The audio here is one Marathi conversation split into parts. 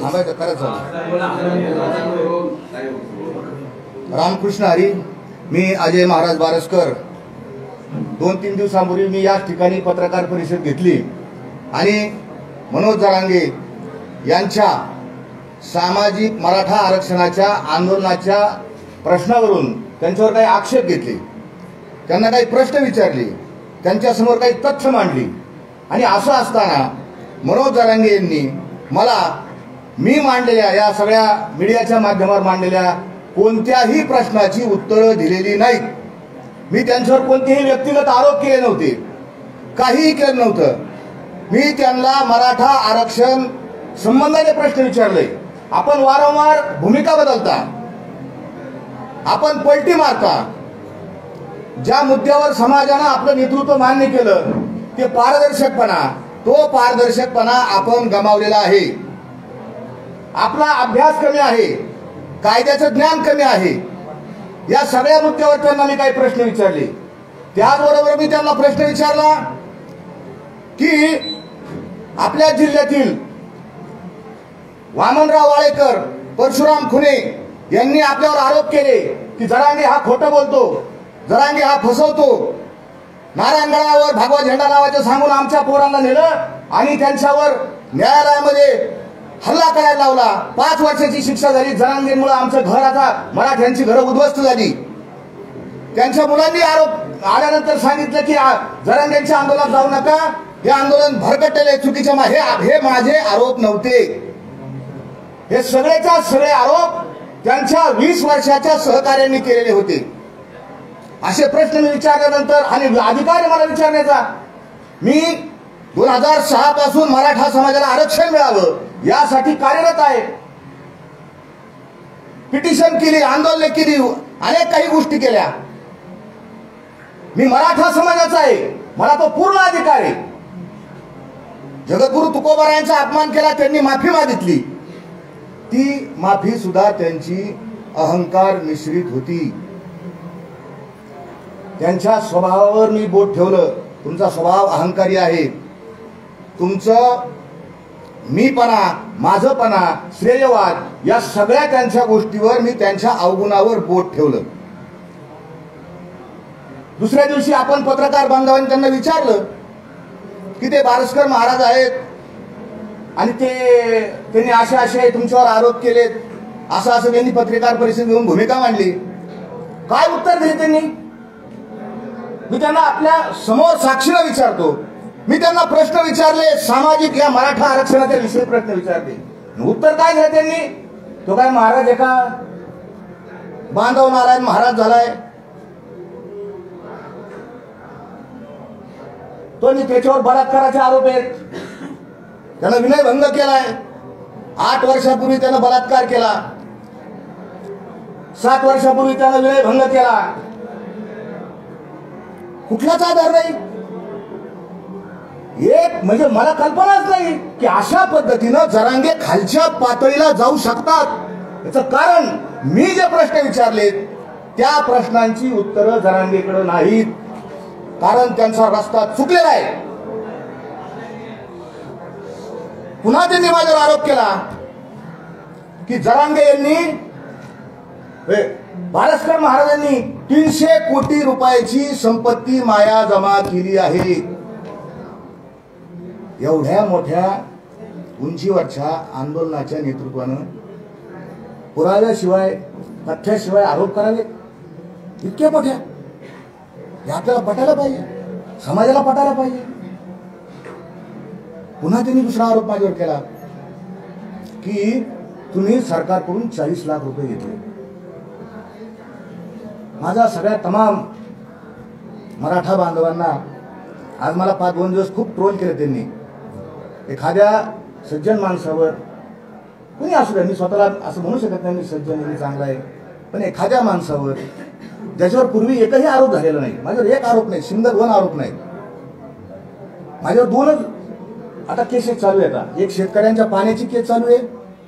थांबायचं खरंच रामकृष्ण हरी। मी अजय महाराज बारसकर 2-3 दिवसांपूर्वी मी याच ठिकाणी पत्रकार परिषद घेतली आणि मनोज जरांगे यांच्या सामाजिक मराठा आरक्षणाच्या आंदोलनाच्या प्रश्नावरून त्यांच्यावर काही आक्षेप घेतले, त्यांना काही प्रश्न विचारले, त्यांच्यासमोर काही तथ्य मांडली आणि असं असताना मनोज जरांगे यांनी मला मी मांडलेल्या या सगळ्या मीडियाच्या माध्यमावर मांडलेल्या कोणत्याही प्रश्नाची उत्तरं दिलेली नाहीत। मी त्यांच्यावर कोणतेही व्यक्तिगत आरोप केले नव्हते, काहीही केलं नव्हतं। मी त्यांना मराठा आरक्षण संबंधाने प्रश्न विचारले। आपण वारंवार भूमिका बदलता, आपण पलटी मारता। ज्या मुद्द्यावर समाजाने आपलं नेतृत्व मान्य केलं ते पारदर्शकपणा, तो पारदर्शकपणा आपण गमावलेला आहे। आपला अभ्यास कमी आहे, कायद्याचं ज्ञान कमी आहे। या सगळ्या मुद्द्यावर त्यांना मी काही प्रश्न विचारले। त्याचबरोबर मी त्यांना प्रश्न विचारला की आपल्या जिल्ह्यातील वामनराव वाळेकर, परशुराम खुने यांनी आपल्यावर आरोप केले की जरांगे हा खोटं बोलतो, जरांगे हा फसवतो। नारायणगडावर भगवा झेंडा लावायचं सांगून आमच्या पोरांना नेलं आणि त्यांच्यावर न्यायालयामध्ये हल्ला करायला लावला। 5 वर्षाची शिक्षा झाली। जरांगेंमुळे आमचं घर, आता मराठ्यांची घरं उद्ध्वस्त झाली। त्यांच्या मुलांनी आरोप आल्यानंतर सांगितलं की जरांगेंच्या आंदोलनात जाऊ नका, हे आंदोलन भरकटलेले चुकीचे। हे माझे आरोप नव्हते, हे सगळेच्या सगळे आरोप त्यांच्या 20 वर्षाच्या सहकार्यांनी केलेले होते। असे प्रश्न मी विचारल्यानंतर आणि अधिकार मला विचारण्याचा, मी 2006 पासून मराठा समाजाला आरक्षण मिळावं यासाठी कार्यरत आहे। पिटिशन केली, आंदोलन केली, अनेक काही गोष्टी केल्या। मी मराठा समाजाचा आहे, मला तो पूर्ण अधिकार आहे। जगद्गुरु तुकोबारायांचा अपमान केला, त्यांनी माफी मागितली, ती माफी सुद्धा त्यांची अहंकार मिश्रित होती। त्यांच्या स्वभावावर मी बोट ठेवलं, तुमचा स्वभाव अहंकारी आहे, तुमचं मीपणा, माझपणा, श्रेयवाद या सगळ्या त्यांच्या गोष्टीवर मी त्यांच्या अवगुणावर बोट ठेवलं। दुसऱ्या दिवशी आपण पत्रकार बांधवांनी त्यांना विचारलं की ते बारसकर महाराज आहेत आणि त्यांनी असे तुमच्यावर आरोप केलेत, असं त्यांनी पत्रकार परिषद घेऊन भूमिका मांडली, काय उत्तर दिले त्यांनी? मी त्यांना आपल्या समोर साक्षीला विचारतो, मी त्यांना प्रश्न विचारले, सामाजिक या मराठा आरक्षणाच्या विषयी प्रश्न विचारले, उत्तर काय दिलं त्यांनी? तो काय महाराज एका बांधव नारायण महाराज झालाय, तो त्याच्यावर बलात्काराचे आरोप आहेत, त्यानं विनयभंग केलाय, 8 वर्षापूर्वी त्यानं बलात्कार केला, 7 वर्षापूर्वी त्यानं विनयभंग केला, कुठलाच आधार नाही। एक म्हणजे मला कल्पनाच नाही की अशा पद्धतीनं जरांगे खालच्या पातळीला जाऊ शकतात। याचं कारण मी जे प्रश्न विचारले त्या प्रश्नांची उत्तरं जरांगेकडे नाहीत, कारण त्यांचा रस्ता चुकलेला आहे। पुन्हा त्यांनी माझ्यावर आरोप केला की जरांगे यांनी, बारसकर महाराजांनी 300 कोटी रुपयाची संपत्ती माया जमा केली आहे। एवढ्या मोठ्या उंचीवरच्या आंदोलनाच्या नेतृत्वानं पुराव्याशिवाय, तथ्याशिवाय आरोप करावे, इतक्या मोठ्या, हे आपल्याला पटायला पाहिजे, समाजाला पटायला पाहिजे। पुन्हा त्यांनी दुसरा आरोप माझ्यावर केला की तुम्ही सरकारकडून 40 लाख रुपये घेतले। माझा सगळ्या तमाम मराठा बांधवांना आज मला 5-2 दिवस खूप ट्रोल केले त्यांनी। एखाद्या सज्जन माणसावर, कोणी असू द्या, मी स्वतःला असं म्हणू शकत नाही मी सज्जन आणि चांगला आहे, पण एखाद्या माणसावर ज्याच्यावर पूर्वी एकही आरोप झालेला नाही, माझ्यावर एक आरोप नाही, शिंदे 2 आरोप नाही, माझ्यावर 2च आता केसेस चालू आहेत। एक शेतकऱ्यांच्या पाण्याची केस चालू आहे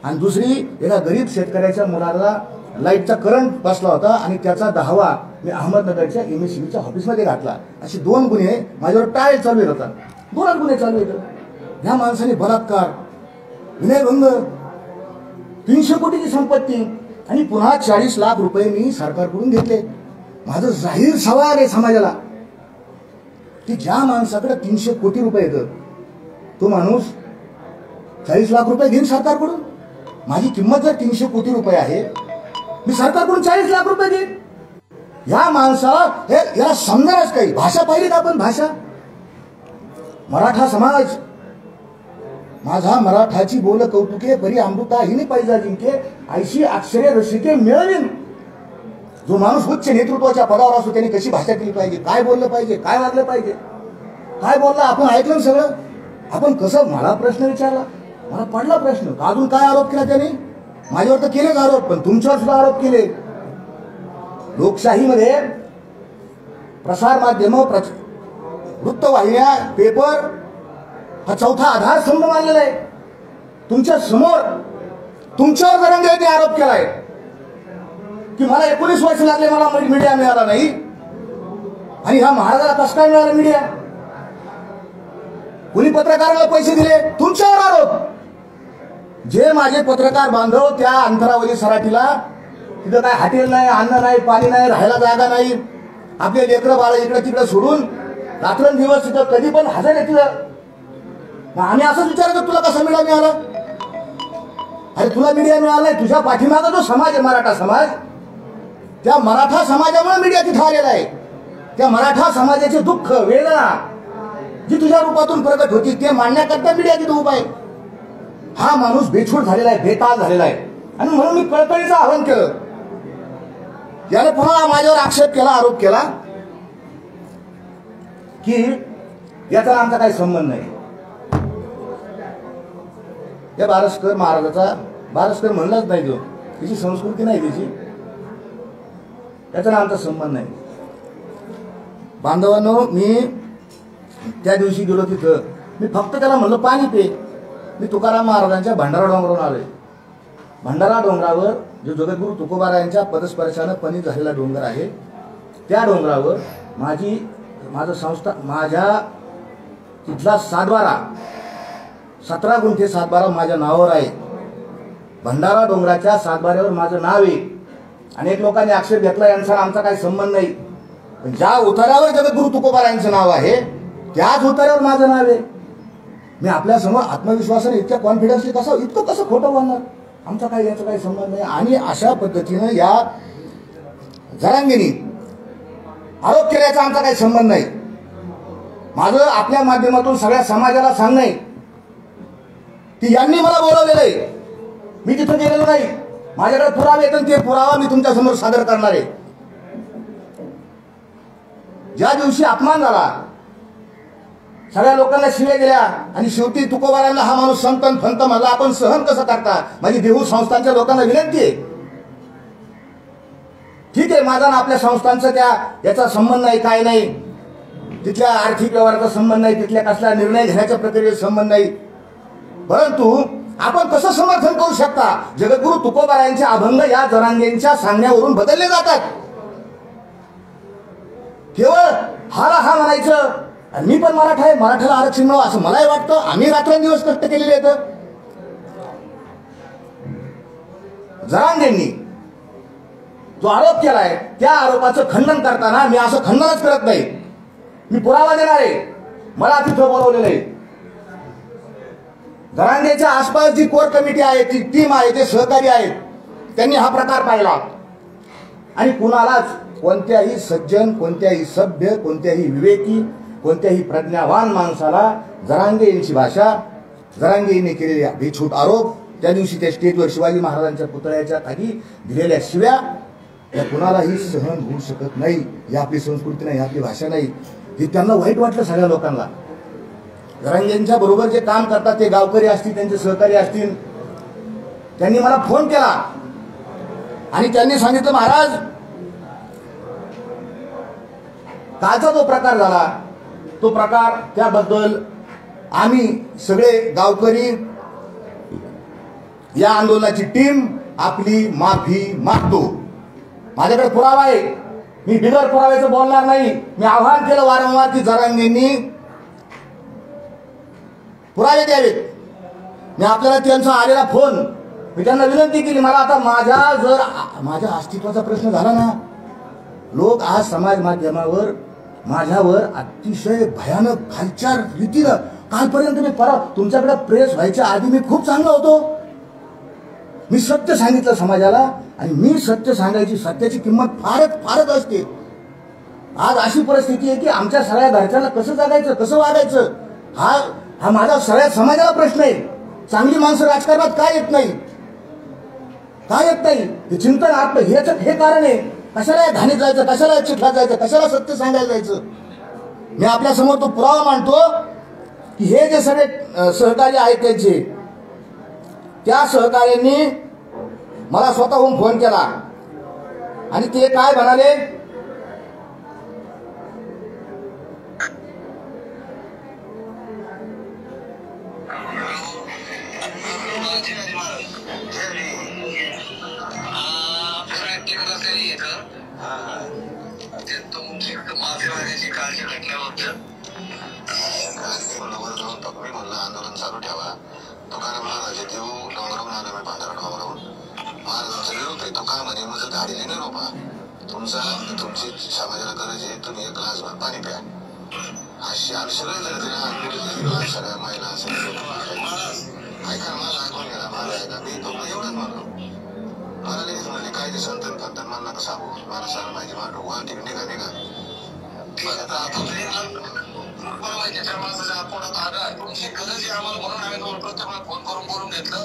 आणि दुसरी एका गरीब शेतकऱ्याच्या मुलाला लाईटचा करंट बसला होता आणि त्याचा 10वा मी अहमदनगरच्या MSCBच्या ऑफिसमध्ये घातला। असे 2 गुन्हे माझ्यावर ट्रायल चालू आहेत, 2 गुन्हे चालू आहेत। ह्या माणसाने बलात्कार, विनयभंग, 300 कोटीची संपत्ती आणि पुन्हा 40 लाख रुपये मी सरकारकडून घेतले। माझं जाहीर सवाल आहे समाजाला की ज्या माणसाकडे 300 कोटी रुपये येतात तो माणूस 40 लाख रुपये घेईन सरकारकडून। माझी किंमत जर 300 कोटी रुपये आहे, मी सरकारकडून 40 लाख रुपये देईन। या माणसाला याला समजायलाच काही भाषा पाहिली का आपण? भाषा मराठा समाज माझा मराठाची बोल कौतुके परी अमृता हिने पाहिजे जिंके ऐशी अक्षरे रसिके मिळवीन। जो माणूस उच्च नेतृत्वाच्या पदावर असतो त्याने कशी भाषा केली पाहिजे, काय बोललं पाहिजे, काय वागलं पाहिजे, काय बोलला आपण ऐकलं सगळं। आपण कसं, मला प्रश्न विचारला, मला पडला प्रश्न, अजून काय आरोप केला त्याने? माझ्यावर तर केलेच आरोप, पण तुमच्यावर सुद्धा आरोप केले। लोकशाहीमध्ये प्रसार माध्यम, वृत्तवाहिन्या, पेपर हा चौथा आधारस्तंभ मानलेला आहे। तुमच्या समोर तुमच्यावर जरांगेने आरोप केलाय की मला 19 वर्ष लागले, मला मीडिया मिळाला नाही आणि ह्या महाराजाला कसं काय मिळाला मीडिया? कोणी पत्रकाराला पैसे दिले? तुमच्यावर आरोप। जे माझे पत्रकार बांधव त्या अंतरावली सराटीला तिथं काय हॉटेल नाही, अन्न नाही, पाणी नाही, राहायला जागा नाही, आपले लेकरं बाळ इकडे तिकडे सोडून रात्रंदिवस तिथं कधी पण हजर आहे तिथं। आम्ही असंच विचारतो तुला कसं मिळाला? अरे तुला मीडिया मिळाला नाही, तुझ्या पाठीमागा जो समाज आहे मराठा समाज, त्या मराठा समाजामुळे मीडिया तिथं आलेला आहे। त्या मराठा समाजाचे दुःख वेदना जी तुझ्या रूपातून प्रगट होती ते मांडण्याकरता मीडिया तिथं उभा आहे। हा माणूस बेछूट झालेला आहे, बेताल झालेला आहे आणि म्हणून मी कळकळीचं आवाहन केलं। याने पुन्हा माझ्यावर आक्षेप केला, आरोप केला की याचा आमचा काही संबंध नाही। या बारसकर महाराजाचा, बारसकर म्हणलाच नाही तो, त्याची संस्कृती नाही त्याची, त्याचा आमचा संबंध नाही। बांधवांनो, मी त्या दिवशी गेलो तिथं, मी फक्त त्याला म्हणलं पाणी पे। मी तुकाराम महाराजांच्या भंडारा डोंगरावरून आलोय। भंडारा डोंगरावर जो जगद्गुरू तुकोबारायांच्या पदस्पर्शानं पणित झालेला डोंगर आहे, त्या डोंगरावर माझं संस्था, माझ्या तिथला सातबारा 17 गुंठे सातबारा माझ्या नावावर आहे। भंडारा डोंगराच्या सातबाऱ्यावर माझं नाव आहे। अनेक लोकांनी आक्षेप घेतला यांचा आमचा काही संबंध नाही, पण ज्या उतारावर जगद्गुरू तुकोबारायांचं नाव आहे त्याच उतारावर माझं नाव आहे। मी आपल्या समोर आत्मविश्वासाने इतक्या कॉन्फिडन्सली इतकं कसं खोटं बोलणार? आमचा काही याचा काही संबंध नाही। आणि अशा पद्धतीनं या जरांगेनी आरोप केल्याचा आमचा काही संबंध नाही। माझं आपल्या माध्यमातून सगळ्या समाजाला सांगणं आहे की यांनी मला बोलवलेलं आहे, मी तिथं गेलेलो नाही। माझ्याकडे पुरावे येतात, ते पुरावा मी तुमच्या समोर सादर करणार आहे। ज्या दिवशी अपमान झाला, सगळ्या लोकांना शिव्या गेल्या आणि शेवटी तुकोबारांना हा माणूस संतन फंत म्हणला, आपण सहन कसं करता? माझी देहू संस्थांच्या लोकांना विनंती आहे, ठीक आहे माझा ना आपल्या संस्थांचा याचा संबंध नाही, काय नाही, तिथल्या आर्थिक व्यवहाराचा संबंध नाही, तिथल्या कसला निर्णय घेण्याच्या प्रक्रियेचा संबंध नाही, परंतु आपण कसं समर्थन करू शकता? जगद्गुरू तुकोबारायांचे अभंग या जरांगेंच्या सांगण्यावरून बदलले जातात। केवळ हा म्हणायचं आणि मी पण मराठा आहे, मराठाला आरक्षण मिळावं असं मलाही वाटतं। आम्ही रात्रंदिवस कष्ट केलेले आहेत। जरांगेंनी जो आरोप केलाय त्या आरोपाचं खंडन करताना मी असं खंडनच करत नाही, मी पुरावा देणार आहे। मला तिथं बोलवलेलं आहे। जरांगेच्या आसपास जी कोर कमिटी आहे, ती टीम आहे, ते सहकारी आहेत, त्यांनी हा प्रकार पाहिला आणि कुणालाच, कोणत्याही सज्जन, कोणत्याही सभ्य, कोणत्याही विवेकी, कोणत्याही प्रज्ञावान माणसाला जरांगे यांची भाषा, जरांगे यांनी केलेले बेछूट आरोप, त्या दिवशी त्या स्टेजवर शिवाजी महाराजांच्या पुतळ्याच्या खाली दिलेल्या शिव्या, या कुणालाही सहन होऊ शकत नाही। ही आपली संस्कृती नाही, आपली भाषा नाही। हे त्यांना वाईट वाटलं सगळ्या लोकांना। जरांगेंच्या बरोबर जे काम करतात ते गावकरी असतील, त्यांचे सहकारी असतील, त्यांनी मला फोन केला आणि त्यांनी सांगितलं, महाराज कालचा जो प्रकार झाला तो प्रकार, त्याबद्दल आम्ही सगळे गावकरी, या आंदोलनाची टीम आपली माफी मागतो। माझ्याकडे पुरावा आहे, मी बिगर पुराव्याचं बोलणार नाही। मी आवाहन केलं वारंवार की जरांगेंनी पुरावे द्यावेत। मी आपल्याला त्यांचा आलेला फोन मी त्यांना विनंती केली, मला आता माझ्या अस्तित्वाचा प्रश्न झाला ना, लोक आज समाज माध्यमावर माझ्यावर अतिशय भयानक खालच्या रीतीनं, कालपर्यंत मी तुमच्याकडे प्रेस व्हायच्या आधी मी खूप चांगला होतो, मी सत्य सांगितलं समाजाला, आणि मी सत्य सांगायची, सत्याची किंमत फारच असते. आज अशी परिस्थिती आहे की आमच्या सगळ्या घरच्यांना कसं जगायचं, कसं वागायचं, हा माझा सगळ्या समाजाला प्रश्न आहे. चांगली माणसं राजकारणात काय येत नाही, हे चिंतन आपलं हे कारण आहे. कशाला घाणीत जायचं, कशाला चिखलात जायचं, कशाला सत्य सांगायला जायचं. मी आपल्या समोर तो पुरावा मांडतो की हे जे सगळे सहकारी आहेत त्यांचे, त्या सहकार्यांनी मला स्वतःहून फोन केला आणि ते काय म्हणाले, काळजी घेतल्याबद्दल मी म्हणलं आंदोलन चालू ठेवा. तुकाराम महाराज देऊ डोंगरावून आलो मी, पांढरा डोंगरावून. महाराजांचा निरोप आहे. तो काय म्हणे, माझं गाडीने निरोप तुमची समाजाला गरज आहे, तुम्ही एक ग्लासभर पाणी प्या. अशी आम्ही सगळे सगळ्या महिला ऐका, मला ऐकून गेला, मला ऐका, मी फक्त एवढंच म्हणलो. मला लगेच म्हणले काय ते संतन फंतन मला नका सांगू, मला सांगा माहिती मांडू वा ठीक निघा. त्याच्या माणसाच्या पोटात आगा तुमची गरज आहे आम्हाला, म्हणून आम्ही तुम्हाला प्रत्येक फोन करून बोलून घेतलं.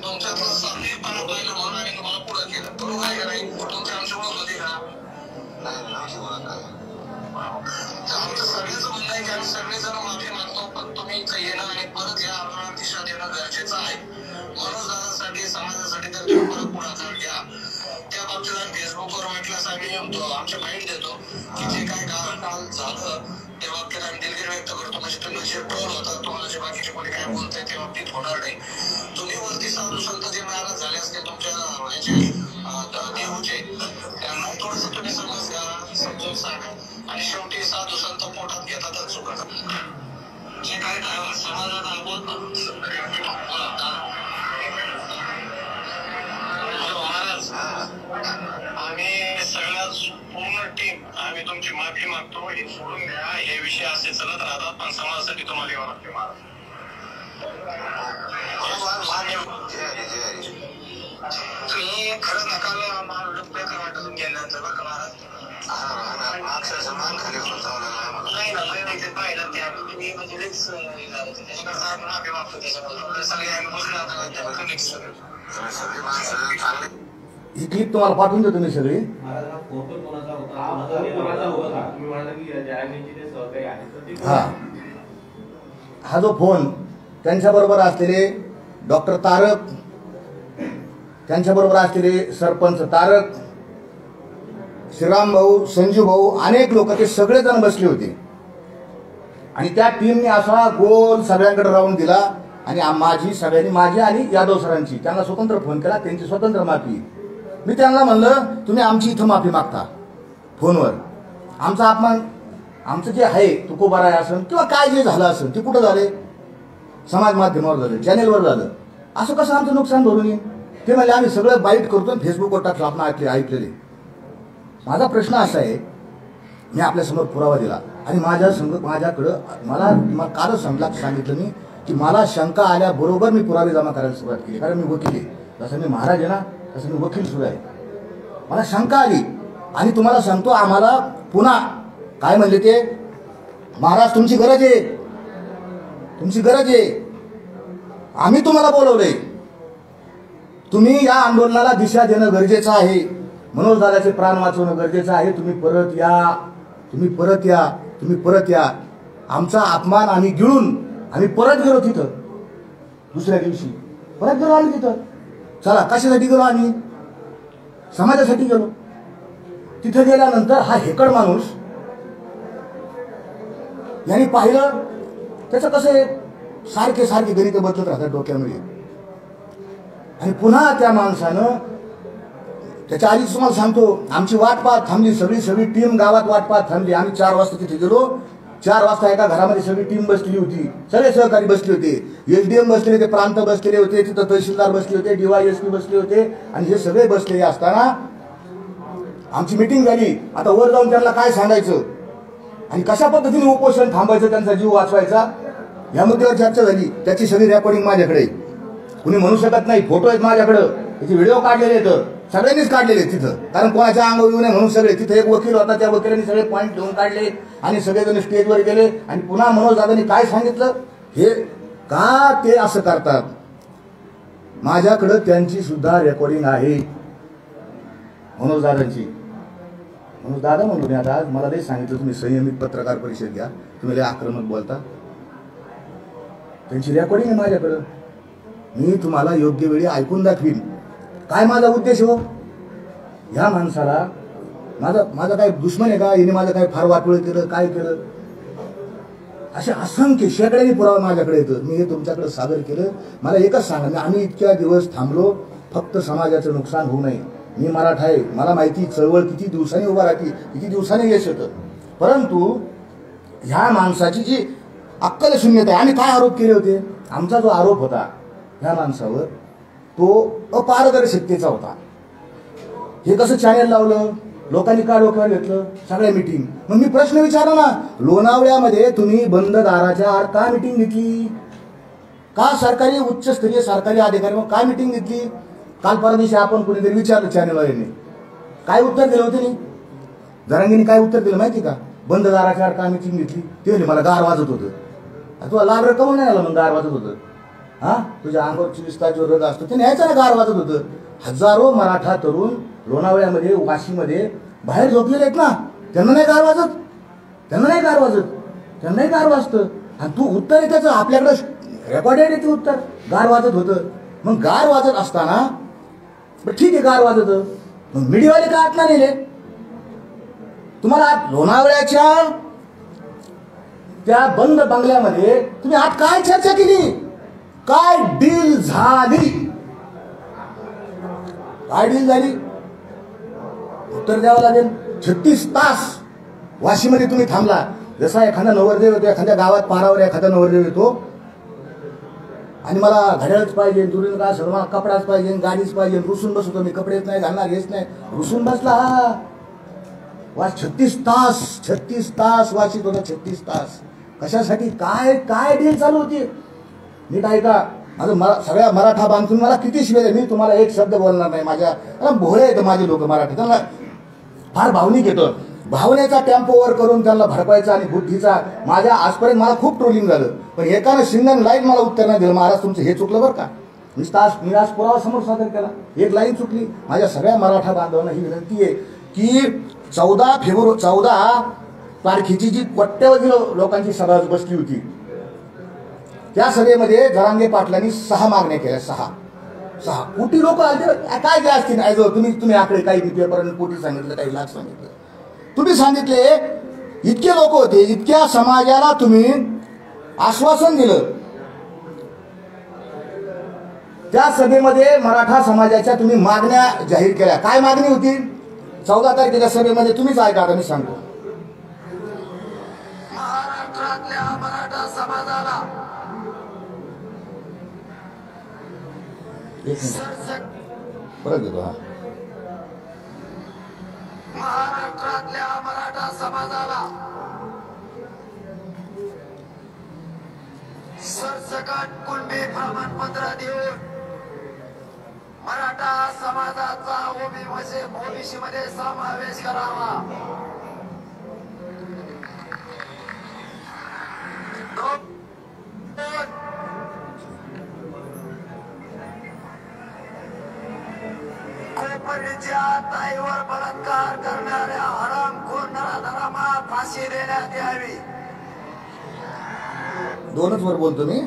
तुमच्यातलं साधे पाणी पाहिलं म्हणून आम्ही तुम्हाला पुढे केलं. बरोबर आहे का नाही? तुमची आमची ओळख होती का? नाही, नव्हती ओळख काय. आमचं सगळ्याचं म्हणणं आहे की आम्ही सगळेजण माफी मागतो, पण तुम्ही इथं येणं आणि परत या आंदोलनात दिशा देणं गरजेचं आहे. मनोज दादासाठी, समाजासाठी तर तुम्ही परत पुढाकार घ्या. त्या बाबतीत आम्ही फेसबुकवर म्हटल्यास आम्ही म्हणतो, आमच्या माहिती देतो की जे काय काल झालं त्या बाबतीत आम्ही दिलगिरी व्यक्त करतो. म्हणजे तुम्ही जे ट्रोल होता, तुम्हाला जे बाकीचे कोणी काय बोलताय त्या बाबतीत होणार नाही. तुम्ही वरती साधू संत जे मिळाला झाले असते तुमच्या देऊचे, त्यांना थोडस तुम्ही समज घ्या, समजून सांगा. आणि शेवटी साधू संत पोटात घेतातच चुकत. जे काय समाजात आपण आम्ही सगळ्या पूर्ण टीम आम्ही तुमची माफी मागतो. हे सोडून घ्या, हे विषय असे चालत राहतात, पण समाजासाठी तुम्हाला यावं लागते. तुम्ही खरंच नकाला बेकार वाटून गेल्यानंतर बघा महाराज, नाही ना ते पाहिलं त्या तुम्ही म्हणजे माफी मागतो. त्याच्याबद्दल सगळे आम्ही बघणार ही क्लिप तुम्हाला पाठवून देतो मी सगळी. हा जो फोन त्यांच्याबरोबर असलेले डॉक्टर तारक, त्यांच्याबरोबर असलेले सरपंच तारक, श्रीराम भाऊ, संजू भाऊ, अनेक लोक, ते सगळेजण बसले होते. आणि त्या टीमने असा गोल सगळ्यांकडे राऊंड दिला आणि माझी आणि यादव सरांची त्यांना स्वतंत्र फोन केला, त्यांची स्वतंत्र माफी. मी त्यांना म्हणलं, तुम्ही आमची इथं माफी मागता फोनवर, आमचा अपमान, आमचं जे आहे तुकोबाराय असेल किंवा काय जे झालं असेल ते कुठं झाले, समाज माध्यमावर झालं, चॅनेलवर झालं, असं कसं आमचं नुकसान भरून येईल. ते म्हणजे आम्ही सगळं बाईट करतो, फेसबुकवर टाकलं, आपण ऐकलेले. माझा प्रश्न असा आहे, मी आपल्यासमोर पुरावा दिला आणि माझ्याकडं मला कालच सांगितलं मी की मला शंका आल्याबरोबर मी पुरावे जमा करायला सुरुवात केली. कारण मी वकील आहे, जसं मी महाराज आहे ना तसं मी वकील सुद्धा आहे. मला शंका आली आणि तुम्हाला सांगतो, आम्हाला पुन्हा काय म्हणले ते, महाराज तुमची गरज आहे, आम्ही तुम्हाला बोलवलंय, तुम्ही या आंदोलनाला दिशा देणं गरजेचं आहे, मनोज दादाचे प्राण वाचवणं गरजेचं आहे. तुम्ही परत या. आमचा अपमान आम्ही गिळून आम्ही परत गेलो तिथं. दुसऱ्या दिवशी परत गेलो आम्ही तिथं. चला, कशासाठी गेलो आम्ही? समाजासाठी गेलो. तिथे गेल्यानंतर हा हेकड माणूस यांनी पाहिलं, त्याचं कसं आहे, सारखे गणित बदलत राहतात डोक्यामध्ये. आणि पुन्हा त्या माणसानं, त्याच्या आधीच तुम्हाला सांगतो, आमची वाट पाहत थांबली, सगळी टीम गावात वाट पाहत थांबली. आम्ही 4 वाजता तिथे गेलो 4 वाजता एका घरामध्ये सगळी टीम बसलेली होती, सगळे सहकारी बसले होते, एसडीएम बसलेले होते, प्रांत बसलेले होते, तिथं तहसीलदार बसले होते, DYSP बसले होते आणि हे सगळे बसलेले असताना आमची मीटिंग झाली. आता वर जाऊन त्यांना काय सांगायचं आणि कशा पद्धतीने उपोषण थांबायचं, त्यांचा जीव वाचवायचा या मुद्द्यावर चर्चा झाली. त्याची सगळी रेकॉर्डिंग माझ्याकडे, कुणी म्हणू शकत नाही. फोटो आहेत माझ्याकडं, त्याचे व्हिडिओ काढलेले आहेत, सगळ्यांनीच काढलेले तिथं, कारण कोणाच्या अंगावर येऊ नये म्हणून सगळे. तिथे एक वकील होता, त्या वकिलांनी सगळे पॉईंट घेऊन काढले आणि सगळेजण स्टेजवर गेले आणि पुन्हा मनोज दादांनी काय सांगितलं, हे का ते असं करतात. माझ्याकडं त्यांची सुद्धा रेकॉर्डिंग आहे, मनोज दादांची. मनोज दादा म्हणतो मी आता मला लई सांगितलं तुम्ही संयमित पत्रकार परिषद घ्या, तुम्ही लई आक्रमक बोलता. त्यांची रेकॉर्डिंग आहे माझ्याकडं, मी तुम्हाला योग्य वेळी ऐकून दाखवीन. काय माझा उद्देश हो, ह्या माणसाला माझा काय दुश्मन आहे का, हिने माझं काय फार वाटोळ केलं, काय केलं, असे असंख्य शेकड्याने पुरावा माझ्याकडे येतं. मी हे तुमच्याकडे सादर केलं. मला एकच सांगा, आम्ही इतक्या दिवस थांबलो फक्त समाजाचं नुकसान होऊ नये. मी मराठा आहे, मला माहिती चळवळ किती दिवसांनी उभा राहते, किती दिवसांनी यश येतं. परंतु ह्या माणसाची जी अक्कल शून्यता आहे. आम्ही काय आरोप केले होते, आमचा जो आरोप होता ह्या माणसावर तो अपारदर्शकतेचा होता. हे कसं चॅनेल लावलं, लोकांनी का डोक्यावर घेतलं, सगळ्या मिटिंग. मग मी प्रश्न विचारला ना, लोणावळ्यामध्ये तुम्ही बंद दाराच्या आड का मिटिंग घेतली, का सरकारी उच्चस्तरीय सरकारी अधिकारी मग काय मिटिंग घेतली. काल परवा दिवशी आपण कोणीतरी विचारलं चॅनेलवाल्यांनी, काय उत्तर दिलं होतं. जरांगीने काय उत्तर दिलं माहिती का, बंद दाराच्या आड का मिटिंग घेतली. ते म्हणले मला गार वाजत होतं. तुला लाभ रक्कम नाही आला, मग गार वाजत होतं. हा, तुझ्या अंगावर 24 तास जो रग असतो ते न्यायचा ना, गार वाजत होतं. हजारो मराठा तरुण लोणावळ्यामध्ये वाशीमध्ये बाहेर झोपलेले आहेत ना, त्यांना नाही गार वाजत, त्यांना नाही गार वाजत, त्यांनाही गार वाजतं. आणि तू उत्तर आहे त्याचं, आपल्याकडं रेकॉर्डेड आहे ते उत्तर, गार वाजत होतं. मग गार वाजत असताना ठीक आहे, गार वाजत, मग मीडियावाले का आतला नेले तुम्हाला. लोणावळ्याच्या त्या बंद बंगल्यामध्ये तुम्ही आत काय चर्चा केली, काय डील झाली, काय डील झाली, उत्तर द्यावं लागेल. 36 तास वाशीमध्ये तुम्ही थांबला. जसा एखादा नवरदेव येतो, एखाद्या गावात पारावर एखादा नवरदेव येतो आणि मला घड्याळच पाहिजे, दुरून का सर्व कपडाच पाहिजे, गाडीच पाहिजे, रुसून बसतो मी, कपडेच नाही घालणार, हेच नाही, रुसून बसला. हा 36 तास वाशीत होता, 36 तास. कशासाठी, काय काय डील चालू होती. नीट ऐका, माझं सगळ्या मराठा बांधून मला किती शिवाय, मी तुम्हाला एक शब्द बोलणार नाही. माझ्या भोळे येतं माझे लोक मराठी, त्यांना फार भावनिक येतं. भावनेचा टेम्पोवर करून त्यांना भडकवायचा आणि बुद्धीचा. माझ्या आजपर्यंत मला खूप ट्रोलिंग झालं, पण एकानं शिंदन लाईन मला उत्तर नाही दिलं. महाराज तुमचं हे चुकलं बरं का. मी आज पुरावा समोर सादर केला, एक लाईन चुकली. माझ्या सगळ्या मराठा बांधवांना ही विनंती आहे की 14 तारखेची जी कोट्यवधी लोकांची सभा बसली होती, त्या सभेमध्ये जरांगे पाटलांनी 6 मागण्या केल्या. 6 कोटी लोक आले. काय काय असतील, तुम्ही आकडे काही पेपर कोटी सांगितलं, काही लाख सांगितलं. तुम्ही सांगितले इतके लोक होते, इतक्या समाजाला तुम्ही आश्वासन दिलं. त्या सभेमध्ये मराठा समाजाच्या तुम्ही मागण्या जाहीर केल्या. काय मागणी होती 14 तारखेच्या सभेमध्ये, तुम्हीच ऐका, आता मी सांगतो. महाराष्ट्रातल्या मराठा समाजाला परत देतो. हा, महाराष्ट्रातल्या मराठा समाजाला सरसकट कुणबी प्रमाणपत्र देऊन मराठा समाजाचा ओबीसी मध्ये समावेश करावा. कोपरीच्या ताईवर बलात्कार करणाऱ्या हरामखोर नराधमांना फाशी देण्यात यावी. 2च वर बोलतो मी.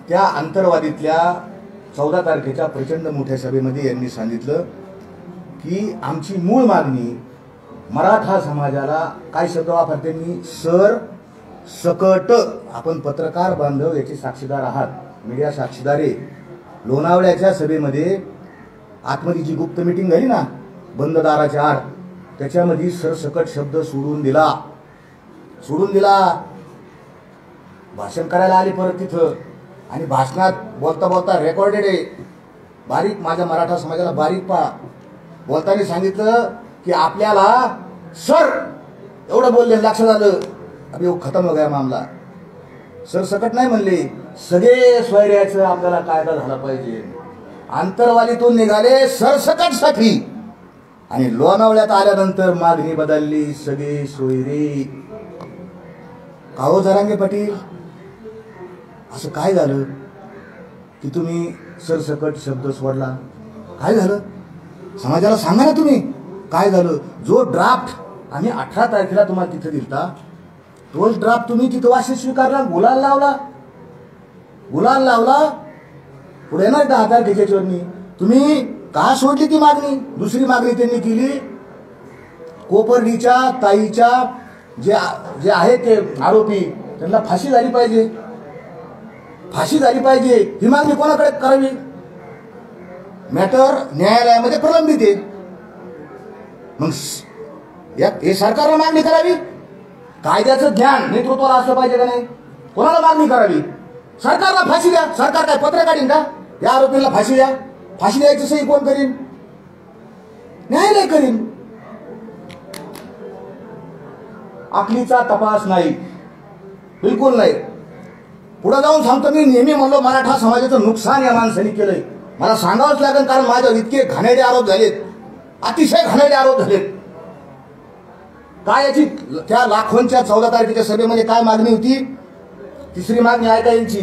त्या अंतरवादीतल्या 14 तारखेच्या प्रचंड मोठ्या सभेमध्ये यांनी सांगितलं की आमची मूळ मागणी मराठा समाजाला, काय शब्द वापरते मी, सर सकट. आपण पत्रकार बांधव याचे साक्षीदार आहात, मीडिया साक्षीदार आहे. लोणावळ्याच्या सभेमध्ये आतमध्ये जी गुप्त मिटिंग झाली ना बंद दाराच्या आड, त्याच्यामध्ये सरसकट शब्द सोडून दिला सोडून दिला. भाषण करायला आली परत तिथं आणि भाषणात बोलता बोलता रेकॉर्डेड आहे, बारीक माझ्या मराठा समाजाला बारीक पहा. बोलताना सांगितलं की आपल्याला सर एवढं बोलले, लक्षात आलं अभी वो खतम हो गया मामला. सर सकट नाही म्हणले, सगळे सोयऱ्याचं आपल्याला कायदा झाला पाहिजे. आंतरवालीतून निघाले सरसकटसाठी आणि लोणावळ्यात आल्यानंतर मागणी बदलली, सगळे सोयरे. का हो जरांगे पाटील, असं काय झालं की तुम्ही सरसकट शब्द सोडला? काय झालं समाजाला सांगा ना तुम्ही, काय झालं? जो ड्राफ्ट आम्ही 18 तारखेला तुम्हाला तिथे दिलता, तोच ड्राफ्ट तुम्ही तिथं वाशी स्वीकारला, गुलाल लावला. गुलाल लावला पुढे ना 10 तारखेच्या चोरणी तुम्ही का सोडली ती मागणी? दुसरी मागणी त्यांनी केली, कोपर्डीच्या ताईच्या जे आहे ते आरोपी त्यांना फाशी झाली पाहिजे, फाशी झाली पाहिजे. ही मागणी कोणाकडे करावी? मॅटर न्यायालयामध्ये प्रलंबित आहे. मग हे सरकारला मागणी करावी. कायद्याचं ज्ञान नेतृत्वाला असलं पाहिजे का नाही? कोणाला मागणी करावी? सरकारला फाशी द्या. सरकार काय पत्र काढीन का? या आरोपीला फाशी द्या. फाशी द्यायची सही कोण करीन? न्यायालय करीन. अकलीचा तपास नाही, बिलकुल नाही. पुढे जाऊन सांगतो, मी नेहमी म्हणलो मराठा समाजाचं नुकसान या माणसाने केलंय. मला सांगावंच लागेल, कारण माझ्यावर इतके घाणेरडे आरोप झालेत, अतिशय घाणेरडे आरोप झालेत. काय याची त्या लाखोंच्या 14 तारखेच्या सभेमध्ये काय मागणी होती? तिसरी मागणी ऐका यांची.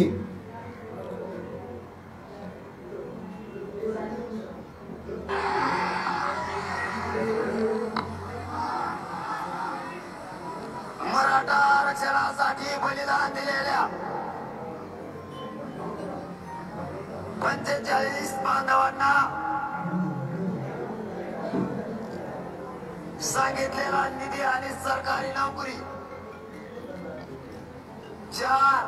मराठा आरक्षणासाठी बलिदान दिलेल्या 45 बांधवांना सांगितलेला निधी आणि सरकारी नोकरी 4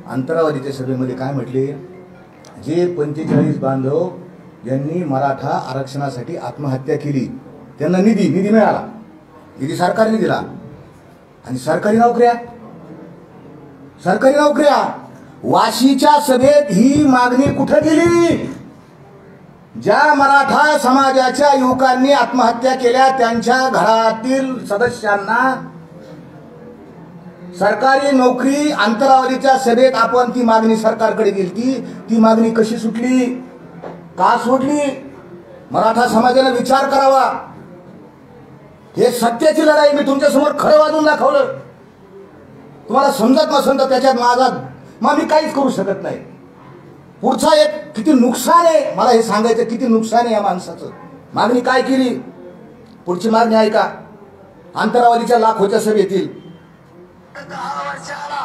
अंतरावधीच्या सभेमध्ये काय म्हटले? जे 45 बांधव यांनी मराठा आरक्षणासाठी आत्महत्या केली त्यांना निधी मिळाला. निधी सरकारने दिला. आणि सरकारी नोकऱ्या वाशीच्या सभेत ही मागणी कुठे गेली? ज्या मराठा समाजाच्या युवकांनी आत्महत्या केल्या त्यांच्या घरातील सदस्यांना सरकारी नोकरी, अंतरावधीच्या सभेत आपण ती मागणी सरकारकडे गेली. ती मागणी कशी सुटली? का सोडली? मराठा समाजाने विचार करावा. हे सत्याची लढाई. मी तुमच्या समोर खरं वाजून दाखवलं. तुम्हाला समजत नसेल तर त्याच्यात मी काहीच करू शकत नाही. पुढचा एक किती नुकसान आहे मला हे सांगायचं, किती नुकसान आहे या माणसाचं. मागणी काय केली? पुढची मागणी ऐका. अंतरावधीच्या लाखोच्या सभेतील 10 वर्षाला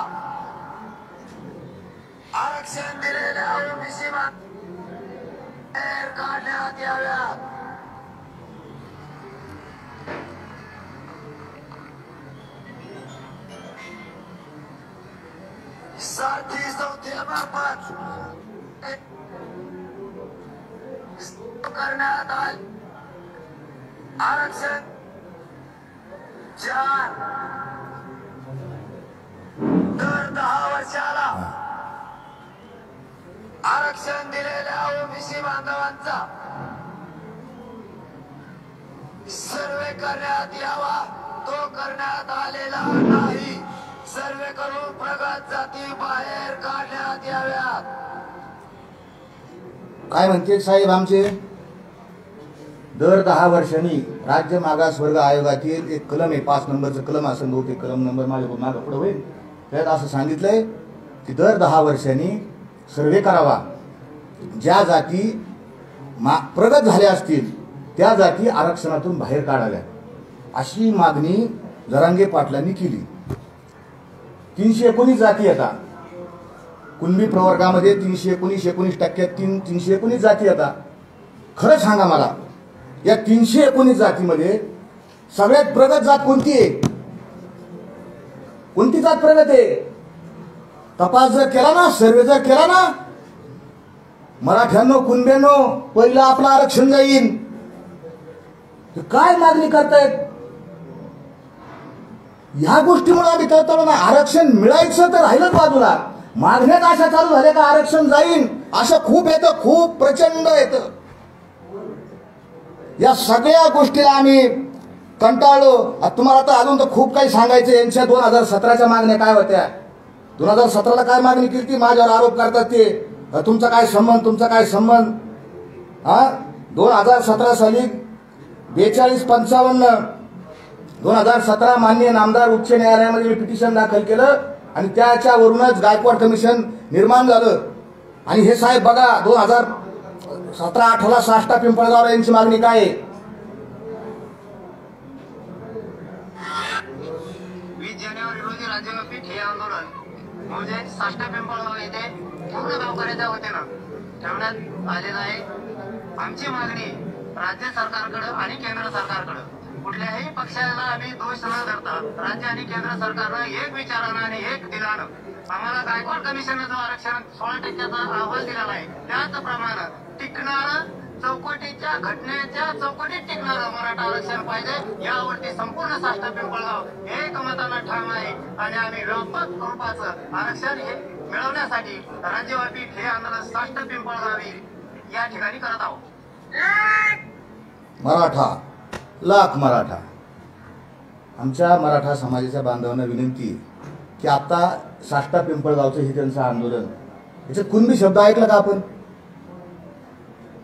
आरक्षण दिलेल्या ओबीसी बाहेर काढण्यात याव्यात. साठी संस्थेमार्फत करण्यात आले. आरक्षण 4 दर 10 वर्षाला आरक्षण दिलेल्या ओबीसी बांधवांचा सर्वे करण्यात यावा. तो करण्यात आलेला नाही. सर्वे करून प्रगत जाती बाहेर काढण्यात याव्यात. काय म्हणते साहेब आमचे? दर 10 वर्षांनी राज्य मागासवर्ग आयोगातील एक कलम आहे, 5 नंबरचं कलम असं बहुतेक कलम नंबर माझ्या मागं पुढं होईल. त्यात असं सांगितलंय की दर 10 वर्षांनी सर्वे करावा. ज्या जाती प्रगत झाल्या असतील त्या जाती आरक्षणातून बाहेर काढाव्या, अशी मागणी जरांगे पाटलांनी केली. 319 जाती येतात कुणबी प्रवर्गामध्ये. 1919% 319 जाती येतात. खरं सांगा मला, या 319 जातीमध्ये सगळ्यात प्रगत जात कोणती आहे? कोणती जात प्रगत आहे? तपास जर केला ना, सर्वे जर केला ना, मराठ्यांनो, कुणब्यांनो, पहिलं आपलं आरक्षण जाईल. काय मागणी करतायत? ह्या गोष्टीमुळे आम्ही तळतळलो ना. आरक्षण मिळायचं तर राहिलंच बाजूला, मागण्यात अशा चालू झाल्या का आरक्षण जाईन असं खूप येतं, खूप प्रचंड येतं. या सगळ्या गोष्टीला आम्ही कंटाळलो. तुम्हाला तर अजून तर खूप काही सांगायचं. यांच्या 2017च्या मागण्या काय होत्या? 2017ला काय मागणी केली ती? माझ्यावर आरोप करतात ते तुमचा काय संबंध, तुमचा काय संबंध. 2017 साली 4255 2017 माननीय नामदार उच्च न्यायालयामध्ये पिटिशन दाखल केलं आणि त्याच्यावरूनच गायकवाड कमिशन निर्माण झालं. आणि हे साहेब बघा 2017-18ला साष्टा पिंपळगावला यांची मागणी काय आहे? 20 जानेवारी रोजी राज्यव्यापी ठिय्या आंदोलन म्हणजे साष्टा पिंपळगाव येथे पूर्ण गावकऱ्याच्या वतीनं ठेवण्यात आलेलं आहे. आमची मागणी राज्य सरकारकडे आणि केंद्र सरकारकडे, कुठल्याही पक्षाला आम्ही दोष न धरता राज्य आणि केंद्र सरकारनं एक विचारानं आणि एक दिलानं आम्हाला गायकवाड कमिशननं जो आरक्षण 16% अहवाल दिलेला आहे त्याचप्रमाणे टिकणारं चौकटीच्या घटनेच्या चौकटीत टिकणारं मराठा आरक्षण पाहिजे. यावरती संपूर्ण साष्टा पिंपळगाव एकमतानं ठाम आहे आणि आम्ही व्यापक स्वरूपाचं आरक्षण हे मिळवण्यासाठी राज्यव्यापी ठिय्या आंदोलन साष्टा पिंपळगावी या ठिकाणी करत आहोत. मराठा लाख मराठा, आमच्या मराठा समाजाच्या बांधवांना विनंती की आता साष्टा पिंपळगावचं हे त्यांचं आंदोलन, याच्यात कुणबी शब्द ऐकला का आपण?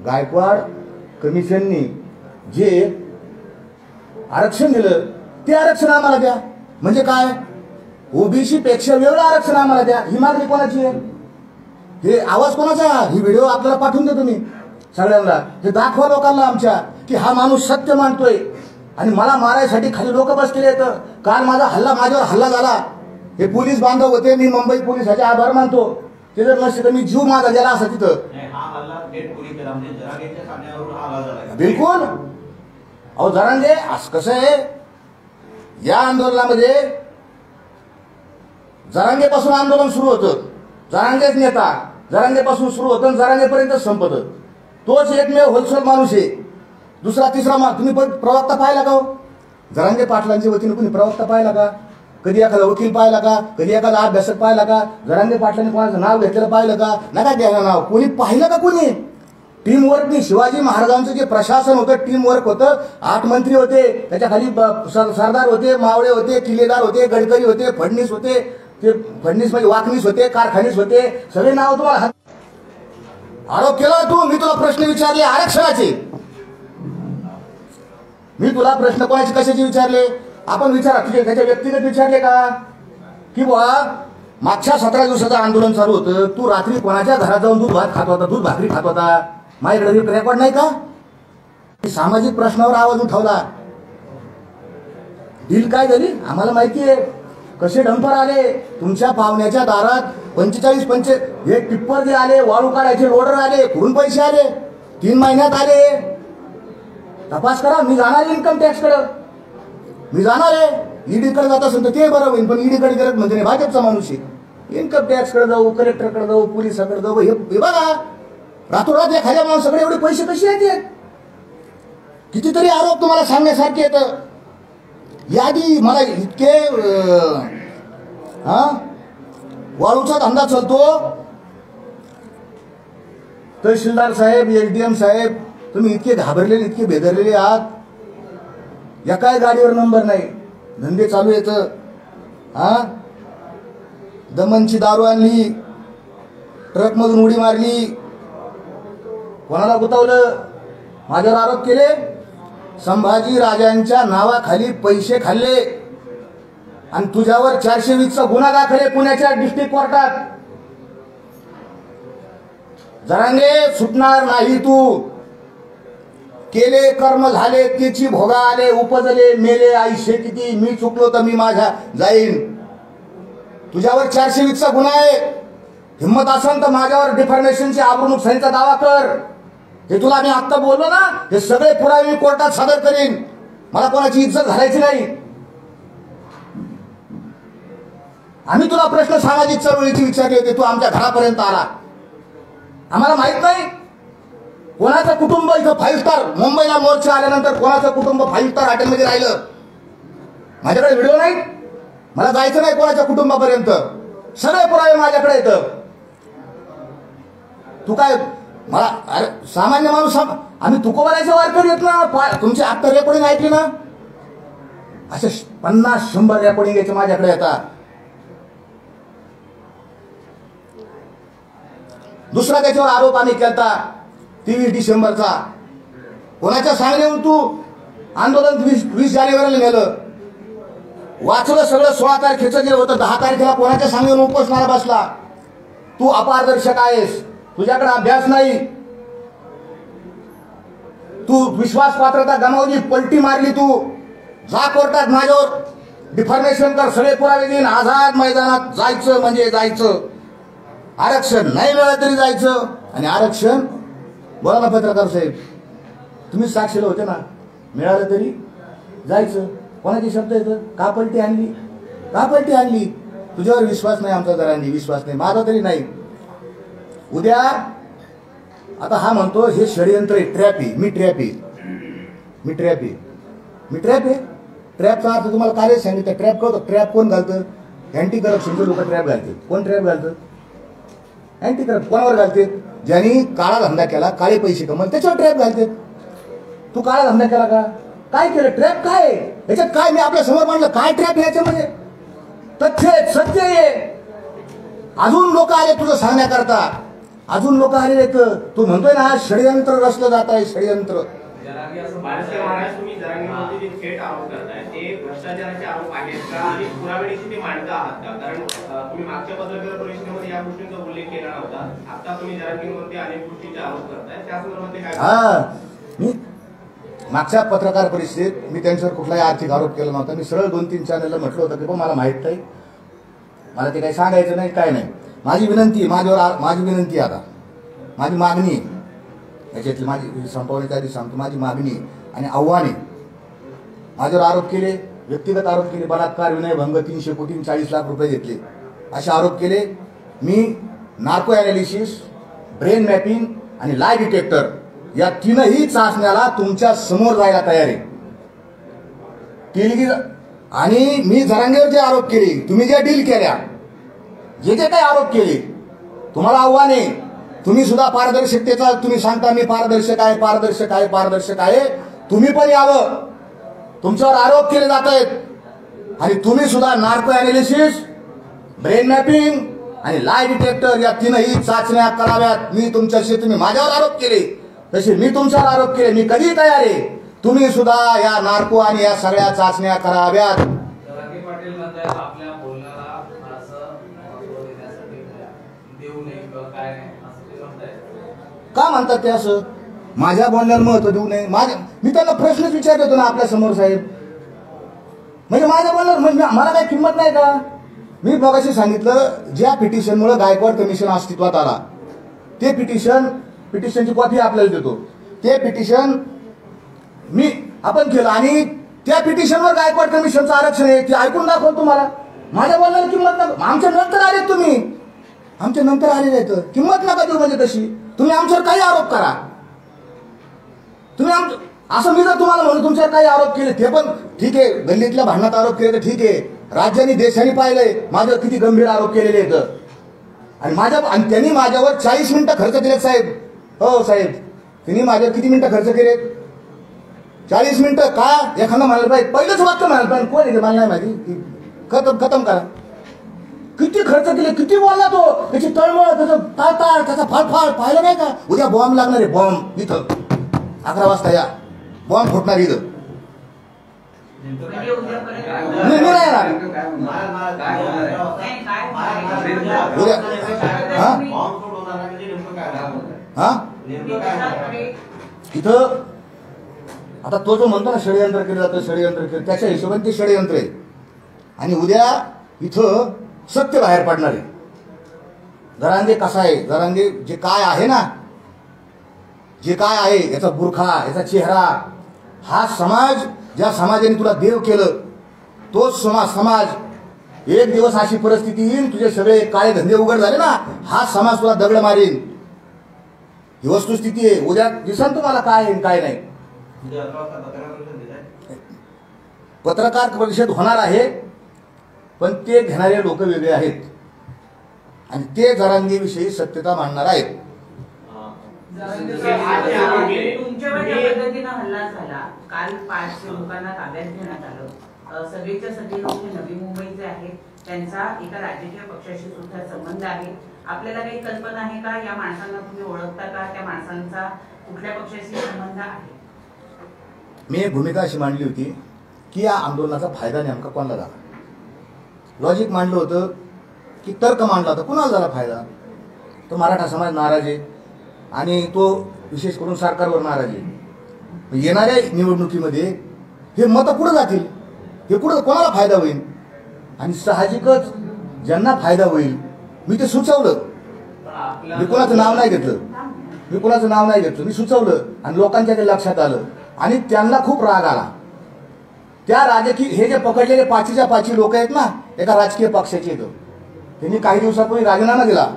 गायकवाड कमिशननी जे आरक्षण दिलं ते आरक्षण आम्हाला द्या. म्हणजे काय? ओबीसी पेक्षा वेगळं आरक्षण आम्हाला द्या. ही मागणी कोणाची आहे? हे आवाज कोणाचा? ही व्हिडिओ आपल्याला पाठवून देतो मी सगळ्यांना. हे दाखवा लोकांना आमच्या की हा माणूस सत्य मानतोय आणि मला मारायसाठी खाली लोक बसलेले आहेत. काल माझ्यावर हल्ला झाला. हे पोलीस बांधव होते. मी मुंबई पोलिसाचे आभार मानतो. ते जर नसते तर मी जीव माझा गेला असा तिथं. बिलकुल. अहो जरांगे कसं आहे, या आंदोलनामध्ये जरांगेपासून आंदोलन सुरू होतं. जरांगेच नेता, जरांगेपासून सुरू होतं, जरांगेपर्यंत संपत. तोच एकमेव होलसेल माणूस आहे. दुसरा तिसरा तुम्ही प्रवक्ता पाहिला का हो? जरांगे पाटलांच्या वतीने कुणी प्रवक्ता पाहिला का? कधी एखादा वकील पाहिला का? कधी एखादा अभ्यासक पाहिला का? जरांगे पाटलांनी कोणाचं नाव घेतलेलं पाहिलं का? नका घ्यायला नाव. कोणी पाहिलं का? कोणी टीम वर्क नाही. शिवाजी महाराजांचं जे प्रशासन होतं टीम वर्क होतं. 8 मंत्री होते, त्याच्या खाली सरदार होते, मावळे होते, किल्लेदार होते, गडकरी होते, फडणीस होते. ते फडणीस म्हणजे वाकणीस होते, कारखानीस होते. सगळे नाव तुम्हाला आरोप केला तू. मी तुला प्रश्न विचारले आरक्षणाचे. मी तुला प्रश्न कोणाचे कशाचे विचारले? आपण विचारा. तुझे त्याच्या व्यक्तिगत विचारले का? की बुवा मागच्या 17 दिवसाचं आंदोलन चालू होतं, तू रात्री कोणाच्या घरात जाऊन दूध भात खात होता, दूध भाकरी खात होता? माझ्याकडे रेकॉर्ड नाही का? सामाजिक प्रश्नावर आवाज उठवला. डील काय झाली आम्हाला माहिती आहे. कसे डंपर आले तुमच्या पाहुण्याच्या दारात. 45 हे टिप्पर जे आले, वाळू काढायचे लोडर आले, कुठून पैसे आले? 3 महिन्यात आले. तपास करा. मी जाणार इन्कम टॅक्स कडे. मी जाणार आहे. ईडी कडे जात असेल तर ते बरं होईल, पण ईडी कडे करत म्हणजे भाजपचा माणूस आहे. इन्कम टॅक्स कडे जाऊ, कलेक्टरकडे जाऊ, पोलिसाकडे जाऊ. हे बघा रातोरात एखाद्या माणसाकडे एवढे पैसे कसे येतात? कितीतरी आरोप तुम्हाला सांगण्यासारखे येतं. यादी मला इतके वाळूचा धंदा चालतो. तहसीलदार साहेब, एसडीएम साहेब, तुम्ही इतके घाबरलेले, इतके बेदरलेले आहात. या काय गाडीवर नंबर नाही, धंदे चालू येतं. दमनची दारू आणली, ट्रकमधून उडी मारली, कोणाला गुतावलं? माझ्यावर आरोप केले. संभाजी राजांच्या नावाखाली पैसे खाल्ले आणि तुझ्यावर 420चा गुन्हा दाखल आहे पुण्याच्या डिस्ट्रिक्ट कोर्टात. जरांगे सुटणार नाही तू. केले कर्म झाले, त्याची भोगा आले, उपजले, मेले आयुष्य किती. मी चुकलो तर मी माझ्या जाईन. तुझ्यावर 420चा गुन्हा आहे. हिम्मत असेल तर माझ्यावर डिफॉर्मेशनची आबरू नुकसानीचा दावा कर. हे तुला मी आत्ता बोललो ना, हे सगळे पुरावे मी कोर्टात सादर करीन. मला कोणाची इज्जत घालायची नाही. आम्ही तुला प्रश्न सामाजिक चळवळीची विचारले होते, तू आमच्या घरापर्यंत आला. आम्हाला माहित नाही कोणाचं कुटुंब इथं 5 स्टार मुंबईला मोर्चा आल्यानंतर कोणाचं कुटुंब 5 स्टार हॉटेलमध्ये राहिलं? माझ्याकडे व्हिडिओ नाही, मला जायचं नाही कोणाच्या कुटुंबापर्यंत, सगळे पुरावे माझ्याकडे येतं. तू काय मला, अरे सामान्य माणूस, आम्ही तुकोबारायचे वारकरी येत ना, तुमची आता रेकॉर्डिंग ऐकली ना, असे 50-100 रेकॉर्डिंग याचे माझ्याकडे येतात. दुसरा त्याच्यावर आरोप आम्ही केलता 23 डिसेंबरचा. कोणाच्या सांगण्यावर तू आंदोलन 20 जानेवारीला नेलं, वाचलं सगळं. 16 तारखेचं जे होतं 10 तारखेला कोणाच्या सांगण्यावर उपोषणाला बसला. तू अपारदर्शक आहेस, तुझ्याकडे अभ्यास नाही, तू विश्वास पात्रता गमावली, पलटी मारली. तू जा कोर्टात, माझ्यावर डिफॉर्मेशन कर, सगळे पुरावे देईन. आझाद मैदानात जायचं म्हणजे जायचं, आरक्षण नाही मिळालं तरी जायचं. आणि आरक्षण, बोला ना पत्रकार साहेब, तुम्ही साक्षीला होते ना, मिळालं तरी जायचं. कोणाचे शब्द येतं? का पलटी आणली, का पलटी आणली? तुझ्यावर विश्वास नाही आमचा, जरांनी विश्वास नाही, माझा तरी नाही. उद्या आता हा म्हणतो हे षडयंत्र आहे, ट्रॅप आहे. मी ट्रॅप आहे, मी ट्रॅप आहे, मी ट्रॅप आहे. ट्रॅपचा अर्थ तुम्हाला काय सांगितलं? ट्रॅप कळतो? ट्रॅप कोण घालतं? अँटी करप्शनचे लोक ट्रॅप घालतात. कोण ट्रॅप घालतं? Anti corruption. कोणावर घालते? ज्यांनी काळा धंदा केला, काळे पैसे कमवले, त्याच्यावर ट्रॅप घालते. तू काळा धंदा केला का? काय केलं? ट्रॅप काय आहे याच्यात? काय मी आपल्या समोर मांडलं, काय ट्रॅप याच्यामध्ये? तथ्य सत्य आहे. अजून लोक आले तुझं सांगण्याकरता, अजून लोक आले आहेत. तू म्हणतोय ना षडयंत्र रचलं जात आहे, षडयंत्र. तुम्ही जरांगीवरती जे थेट आरोप करताय ते भ्रष्टाचाराचे आरोप आहेत का आणि पुराव्याची ते मांडत आहात का? कारण तुम्ही मागच्या पत्रकार परिषदेमध्ये या गोष्टींचा उल्लेख केला नव्हता. आता तुम्ही जरांगीवरती अनेक गोष्टींचे आरोप करताय, त्या संदर्भात काय? मी मागच्या पत्रकार परिषदेत मी त्यांच्यावर कुठलाही आर्थिक आरोप केला नव्हता. मी सरळ 2-3 चॅनलला म्हटलं होतं की मला माहीत नाही, मला ते काही सांगायचं नाही, काय नाही. माझी विनंती, माझी विनंती, आता माझी मागणी, याच्यातली माझी संपवण्याच्या आधी सांगतो, माझी मागणी आणि आव्हाने. माझ्यावर आरोप केले, व्यक्तिगत आरोप केले, बलात्कार, विनयभंग, 300 कोटी 40 लाख रुपये घेतले, असे आरोप केले. मी नार्को ॲनालिसिस, ब्रेन मॅपिंग आणि लाय डिटेक्टर या 3ही चाचण्याला तुमच्या समोर जायला तयार आहे. केली. आणि मी जरांगेवर जे आरोप केले, तुम्ही ज्या डील केल्या, जे जे काही आरोप केले, तुम्हाला आव्हान आहे. तुम्ही सुद्धा पारदर्शकतेचा, तुम्ही सांगता मी पारदर्शक आहे, पारदर्शक आहे, पारदर्शक आहे. तुम्ही पण यावं, तुमच्यावर आरोप केले जात आहेत आणि तुम्ही सुद्धा नार्को ॲनालिसिस, ब्रेन मॅपिंग आणि लाय डिटेक्टर या 3ही चाचण्या कराव्यात. मी तुमच्याशी, तुम्ही माझ्यावर आरोप केले तसे मी तुमच्यावर आरोप केले, मी कधीही तयार आहे. तुम्ही सुद्धा या नार्को आणि या सगळ्या चाचण्या कराव्यात. आपल्या बोलण्याला देऊ नये किंवा काय नाही असं ते म्हणताय का म्हणतात ते असं? माझ्या बोलण्याला महत्व देऊ नये? मी त्यांना प्रश्नच विचारत होतो ना आपल्या समोर साहेब, म्हणजे माझ्या बोलण्यावर म्हणजे मला काही किंमत नाही का? मी मगाशी सांगितलं, ज्या पिटिशनमुळे गायकवाड कमिशन अस्तित्वात आला, ते पिटिशनची कॉपी आपल्याला देतो. ते पिटिशन आपण केलं आणि त्या पिटिशनवर गायकवाड कमिशनचं आरक्षण आहे, ते ऐकून दाखवतो तुम्हाला. माझ्या बोलण्याला किंमत नका. आमच्या नंतर आले तुम्ही, आमच्या नंतर आलेले आहेत, किंमत नका देऊ. म्हणजे कशी? तुम्ही आमच्यावर काही आरोप करा, तुम्ही असं मी जर तुम्हाला म्हणून तुमच्यावर काही आरोप केले, ते पण ठीक आहे. गल्लीतल्या भांडणात आरोप केले तर ठीक आहे. राज्याने देशाने पाहिलंय माझ्यावर किती गंभीर आरोप केलेले आहेत. आणि त्यांनी माझ्यावर 40 मिनिटं खर्च केलेत साहेब. हो साहेब, त्यांनी माझ्यावर किती मिनिटं खर्च केलेत? 40 मिनिटं. का? एखादा म्हणायला पाहिजे, पहिलंच वाक्य म्हणायला पाहिजे, कोण आहे मला नाही माहिती, खतम करा. किती खर्च केले, किती बोलला तो, त्याची तळमळ, त्याचं ताळ, त्याचा फाळफाळ पाहिलं नाही का? उद्या बॉम्ब लागणार आहे, बॉम्ब इथं 11 वाजता या, बॉम्ब फुटणार इथं. मी नाही येणार उद्या. हा इथं आता तो जो म्हणतो ना षडयंत्र केलं जातं, षडयंत्र केलं, त्याच्या हिशोबाने ते षडयंत्र आहे. आणि उद्या इथं सत्य बाहेर पडणार आहे. जरांगे कसा आहे, जरांगे जे काय आहे ना, जे काय आहे, याचा बुरखा, याचा चेहरा, हा समाज, ज्या समाजाने तुला देव केलं, तोच समाज एक दिवस अशी परिस्थिती येईल, तुझे सगळे काळे धंदे उघड झाले ना, हा समाज तुला दगड मारेल. ही वस्तुस्थिती आहे. उद्या दिसन तुम्हाला काय आहे काय नाही. पत्रकार परिषद होणार आहे, पण ते घेणारे लोक वेगळे आहेत आणि ते जरांगीविषयी सत्यता मांडणार आहेत. तुमच्यावर ज्या पद्धतीनं हल्ला झाला, काल 5 लोकांना ताब्यात घेण्यात आलं. सगळीच्या सगळी लोक नवी मुंबईचे आहेत, त्यांचा एका राजकीय पक्षाशी सुद्धा संबंध आहे. आपल्याला काही कल्पना आहे का, या माणसांना तुम्ही ओळखता का, त्या माणसांचा कुठल्या पक्षाशी संबंध आहे? मी एक भूमिका अशी मांडली होती की या आंदोलनाचा फायदा नेमका कोणाला झाला. लॉजिक मांडलं होतं की तर्क मांडला होता, कुणाला झाला फायदा. तो मराठा समाज नाराज आहे आणि तो विशेष करून सरकारवर नाराज आहे. येणाऱ्या निवडणुकीमध्ये हे मतं कुठं जातील, हे कुठं कोणाला फायदा होईल. आणि साहजिकच ज्यांना फायदा होईल मी ते सुचवलं. मी कोणाचं नाव नाही घेतलं, मी सुचवलं आणि लोकांच्या ते लक्षात आलं आणि त्यांना खूप राग आला. त्या राजकीय हे जे पकडलेले 5च्या 5 लोक आहेत ना, एका राजकीय पक्षाचे आहेत, त्यांनी काही दिवसापूर्वी राजीनामा दिला.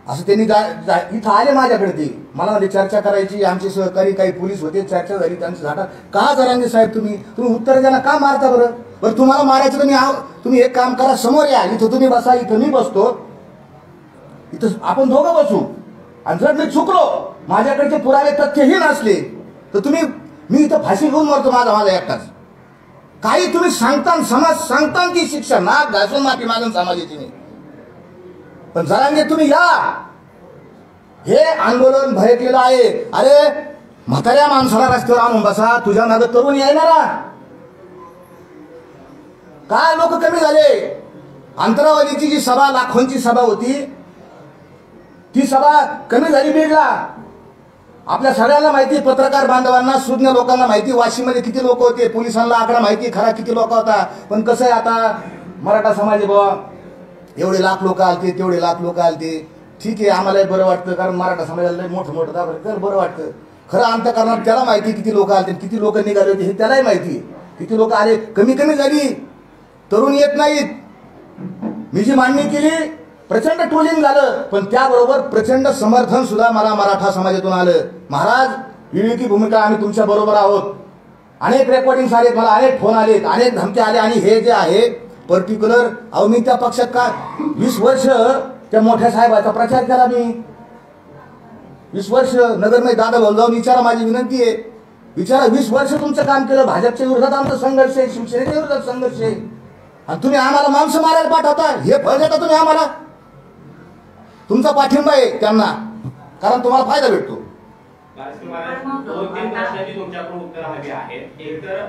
असं त्यांनी इथं आले माझ्याकडे, ते मला म्हणजे चर्चा करायची. आमचे सहकारी काही पोलीस होते, चर्चा झाली त्यांची. झाडा का जरांगे साहेब तुम्ही उत्तर द्यायला का मारता बरं तुम्हाला मारायचं तर तुम्ही एक काम करा, समोर या, इथं तुम्ही बसा, इथं मी बसतो, इथं आपण दोघं बसू. आणि जर मी चुकलो, माझ्याकडचे पुरावे तथ्यही नसले तर मी इथं फाशी घेऊन मरतो माझा एकटाच. काही तुम्ही सांगता ती शिक्षा नाक घासून माफी मागून समाजाची नाही. पण जरांगे तुम्ही या, हे आंदोलन भडकलेलं आहे. अरे म्हाताऱ्या माणसाला रस्त्यावर आणून बसा, तुझ्या मागे तरुण येणारा. काय लोक कमी झाले. अंतरावलीची जी सभा, लाखोंची सभा होती, ती सभा कमी झाली बीडला. आपल्या सगळ्यांना माहिती, पत्रकार बांधवांना, सुज्ञ लोकांना माहिती, वाशीमध्ये किती लोक होते, पोलिसांना आकडा माहिती खरा किती लोक होता. पण कसं आहे आता, मराठा समाज बाबा एवढे लाख लोक आलते, तेवढे लाख लोक आलते, ठीक आहे, आम्हालाही बरं वाटतं, कारण मराठा समाजाला मोठं दाखवलं तर बरं वाटतं. खरं अंतःकरणात त्याला माहिती किती लोक आलते, किती लोक निघाले होते हे त्यालाही माहिती. किती लोक आले, कमी झाली, तरुण येत नाहीत. मी जी मांडणी केली, प्रचंड ट्रोलिंग झालं, पण त्याबरोबर प्रचंड समर्थन सुद्धा मला मराठा समाजातून आलं. महाराज, विवेकी भूमिका, आम्ही तुमच्या बरोबर आहोत. अनेक रेकॉर्डिंग आलेत, मला अनेक फोन आलेत, अनेक धमके आले. आणि हे जे आहे पर्टिक्युलर, अहो मी त्या पक्षात का 20 वर्ष त्या मोठ्या साहेबाचा प्रचार केला. मी 20 वर्ष नगरमध्ये दादा भाऊ जाऊन विचारा, माझी विनंती आहे, विचारा. 20 वर्ष तुमचं काम केलं. भाजपच्या विरोधात आमचा संघर्ष आहे, शिवसेनेच्या विरोधात संघर्ष आहे, आणि तुम्ही आम्हाला माणसं मारायला पाठवता. हे फळ देता तुम्ही आम्हाला. तुमचा पाठिंबा आहे त्यांना, कारण तुम्हाला फायदा भेटतो. 2-3 प्रश्नांची तुमच्याकडून उत्तर हवी आहेत. एक तर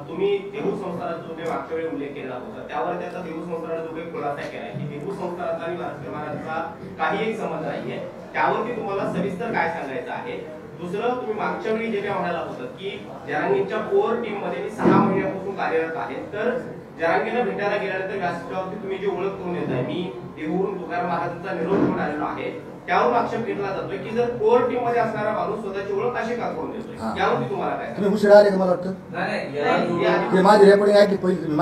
तुम्ही देहू संस्थानाचा जो काही मागच्या वेळी उल्लेख केला होता, त्यावर त्याचा देहू संस्थानाचा जो काही खुलासा केला की देहू संस्थानाचा आणि महाराष्ट्राचा काही एक संबंध नाहीये, त्यावरती तुम्हाला सविस्तर काय सांगायचं आहे. दुसरं, तुम्ही मागच्या वेळी जे काही म्हणाला होता की जरांगेंच्या कोर टीम मध्ये मी 6 महिन्यापासून कार्यरत आहे, तर जरांगेला भेटायला गेल्यानंतर व्यासपीठावरती तुम्ही जी ओळख करून देताय, मी देहूवरून तुकाराम महाराजांचा निरोप घेऊन आलेलो आहे, त्यावरून आक्षेप घेतला जातोय की जर कोर टीम मध्ये असणारा माणूस स्वतःची ओळख अशी का करून देतोय. यावरती तुम्हाला काय? तुम्ही हुशार आले का मला वाटतं. नाही, माझी रेकॉर्डिंग ऐकली पहिली तुम्ही,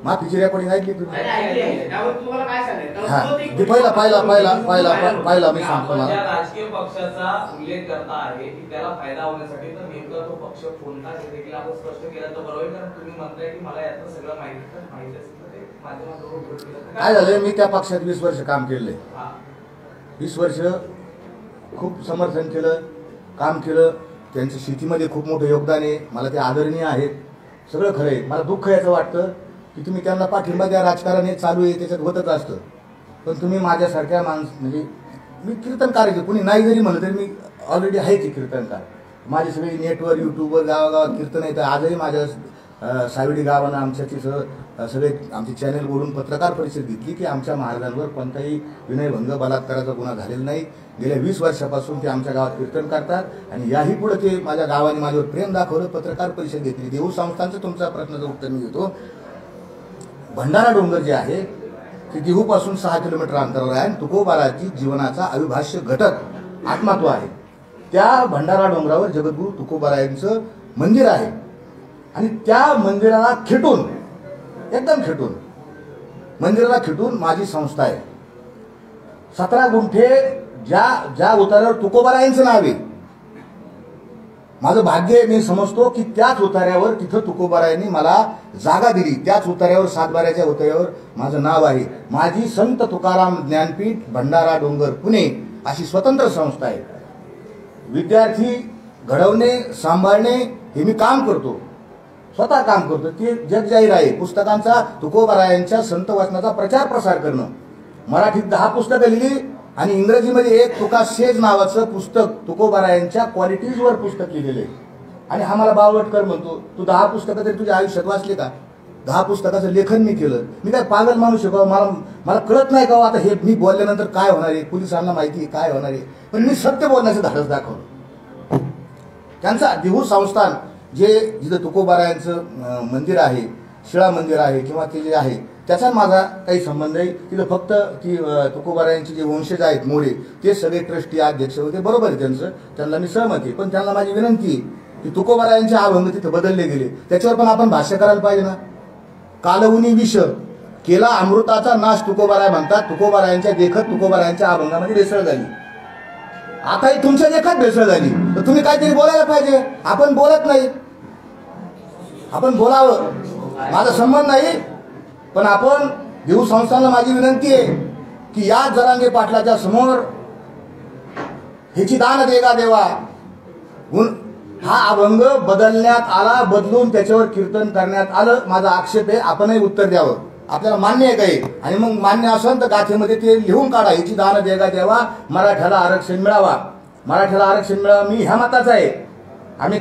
माफीची रेकॉर्डिंग ऐकली तुम्ही. त्यावरती तुम्हाला काय सांगायचं? पहिला मी सांगतो आपण मला. ज्या राजकीय पक्षाचा उल्लेख करता आहे की त्याला फायदा होण्यासाठी, तर नेमका तो पक्ष कोणता हे देखील आपण स्पष्ट केलं तर बरोबर. कारण तुम्ही म्हणताय की मला यातलं सगळं माहिती असेल तर ते माध्यमातून काय झालं, मी त्या पक्षात 20 वर्ष काम केलंय. 20 वर्ष खूप समर्थन केलं, काम केलं. त्यांचं शेतीमध्ये खूप मोठं योगदान आहे, मला ते आदरणीय आहेत, सगळं खरं आहे. मला दुःख याचं वाटतं की तुम्ही त्यांना पाठिंबा द्या, राजकारण हे चालू आहे, त्याच्यात होतच असतं. पण तुम्ही माझ्यासारख्या म्हणजे मी कीर्तनकार आहे, कुणी नाही जरी म्हणलं तरी मी ऑलरेडी आहे की कीर्तनकार. माझी सगळी नेटवर, यूट्यूबवर, गावागावात कीर्तन येतं. आजही माझ्या सावडी गावानं आमच्या तिथं सगळे आमचे चॅनेलवरून पत्रकार परिषद घेतली की आमच्या महाराजांवर कोणताही विनयभंग, बलात्काराचा गुन्हा झालेला नाही. गेल्या 20 वर्षापासून ते आमच्या गावात कीर्तन करतात आणि याही पुढे ते माझ्या गावाने माझ्यावर प्रेम दाखवलं, पत्रकार परिषद घेतली. देहू संस्थांचं तुमच्या प्रश्नाचं उत्तर मी देतो. भंडारा डोंगर जे आहे ते देहूपासून 6 किलोमीटर अंतरावर आहे. तुकोबाराची जीवनाचा अविभाज्य घटक आत्मा तो आहे. त्या भंडारा डोंगरावर जगद्गुरू तुकोबारायांचं मंदिर आहे आणि त्या मंदिराला खेटून, एकदम खेटून, मंदिराला खेटून माझी संस्था आहे. 17 गुंठे ज्या उतार्यावर तुकोबारायांचं नाव आहे, माझं भाग्य आहे, मी समजतो की त्याच उतार्यावर तिथं तुकोबारायांनी मला जागा दिली, त्याच उतार्यावर सातबाऱ्याच्या उतार्यावर माझं नाव आहे. माझी संत तुकाराम ज्ञानपीठ भंडारा डोंगर पुणे अशी स्वतंत्र संस्था आहे. विद्यार्थी घडवणे सांभाळणे हे मी काम करतो, स्वतः काम करतो. ते जगजाहीर आहे. पुस्तकांचा तुकोबारायांच्या संत वचनाचा प्रचार प्रसार करणं. मराठीत 10 पुस्तकं लिहिली आणि इंग्रजीमध्ये एक तुका सेज नावाचं पुस्तक तुकोबारायांच्या क्वालिटीजवर पुस्तक लिहिलेलं आहे. आणि हा मला बावटकर म्हणतो, तू 10 पुस्तकं तरी तुझ्या आयुष्यात वाचले का? 10 पुस्तकाचं लेखन मी केलं. मी काय पागल माणूस आहे का? मला कळत नाही का आता हे मी बोलल्यानंतर काय होणार आहे? पोलिसांना माहिती आहे काय होणार आहे, पण मी सत्य बोलण्याचं धाडस दाखवलं. त्यांचा देहू संस्थान जे जिथं तुकोबारायांचं मंदिर आहे, शिळा मंदिर आहे किंवा ते जे आहे त्याचा माझा काही संबंध आहे. तिथं फक्त ती तुकोबारायांचे जे वंशज आहेत मोरे ते सगळे ट्रस्टी अध्यक्ष होते, बरोबर आहे त्यांचं, त्यांना मी सहमत आहे. पण त्यांना माझी विनंती आहे की तुकोबारायांचे अभंग तिथे बदलले गेले, त्याच्यावर पण आपण भाष्य करायला पाहिजे ना. कालवुनी विष केला अमृताचा नाश तुकोबाराय म्हणतात. तुकोबारायांच्या देखत तुकोबारायांच्या अभंगामध्ये भेसळ झाली. आताही तुमच्या देखत भेसळ झाली तर तुम्ही काहीतरी बोलायला पाहिजे. आपण बोलत नाही. आपण बोलावं, माझा संबंध नाही, पण आपण देऊ संस्थांना माझी विनंती आहे की या जरांगे पाटलाच्या समोर ह्याची दान देगा देवा हा अभंग बदलण्यात आला, बदलून त्याच्यावर कीर्तन करण्यात आलं. माझा आक्षेप आहे, आपणही उत्तर द्यावं. आपल्याला मान्य आहे काही, आणि मग मान्य असेल तर गाथेमध्ये ते लिहून काढा, ह्याची दान देगा देवा, मराठ्याला आरक्षण मिळावा, मराठ्याला आरक्षण मिळावं. मी ह्या मताचा आहे. आम्ही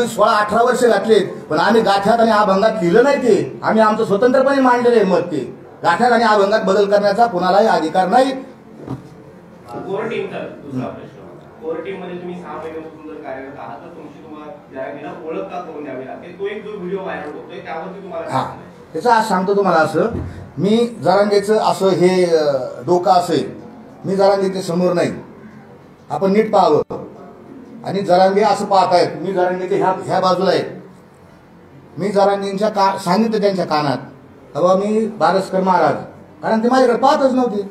16-18 वर्ष घातलेत, पण आम्ही गाठ्यात आणि अभंगात लिहिलं नाही ते. आम्ही आमचं स्वतंत्रपणे मांडलेलं आहे मत. ते गाठ्यात आणि अभंगात बदल करण्याचा कोणालाही अधिकार नाही. कोर टीमचा दुसरा प्रश्न, कोर टीम मध्ये तुम्ही 6 महिन्यापासून जर कार्यरत आहात तर तुमची तुम्हाला ओळख का करून द्यावी लागते. तो एक जो व्हिडिओ व्हायरल होतोय त्यावरती तुम्हाला हा, त्याचं आज सांगतो तुम्हाला. असं मी जरांगेचं असं हे डोकं असं आहे, मी जरांगेच्या समोर नाही. आपण नीट पाहावं. आणि जरांगे असं पाहत आहेत, मी जरांगेचे ह्या बाजूला आहे. मी जरांगेंच्या सांगितलं त्यांच्या कानात, तेव्हा मी बारसकर महाराज, कारण ते माझ्याकडे पाहतच नव्हते.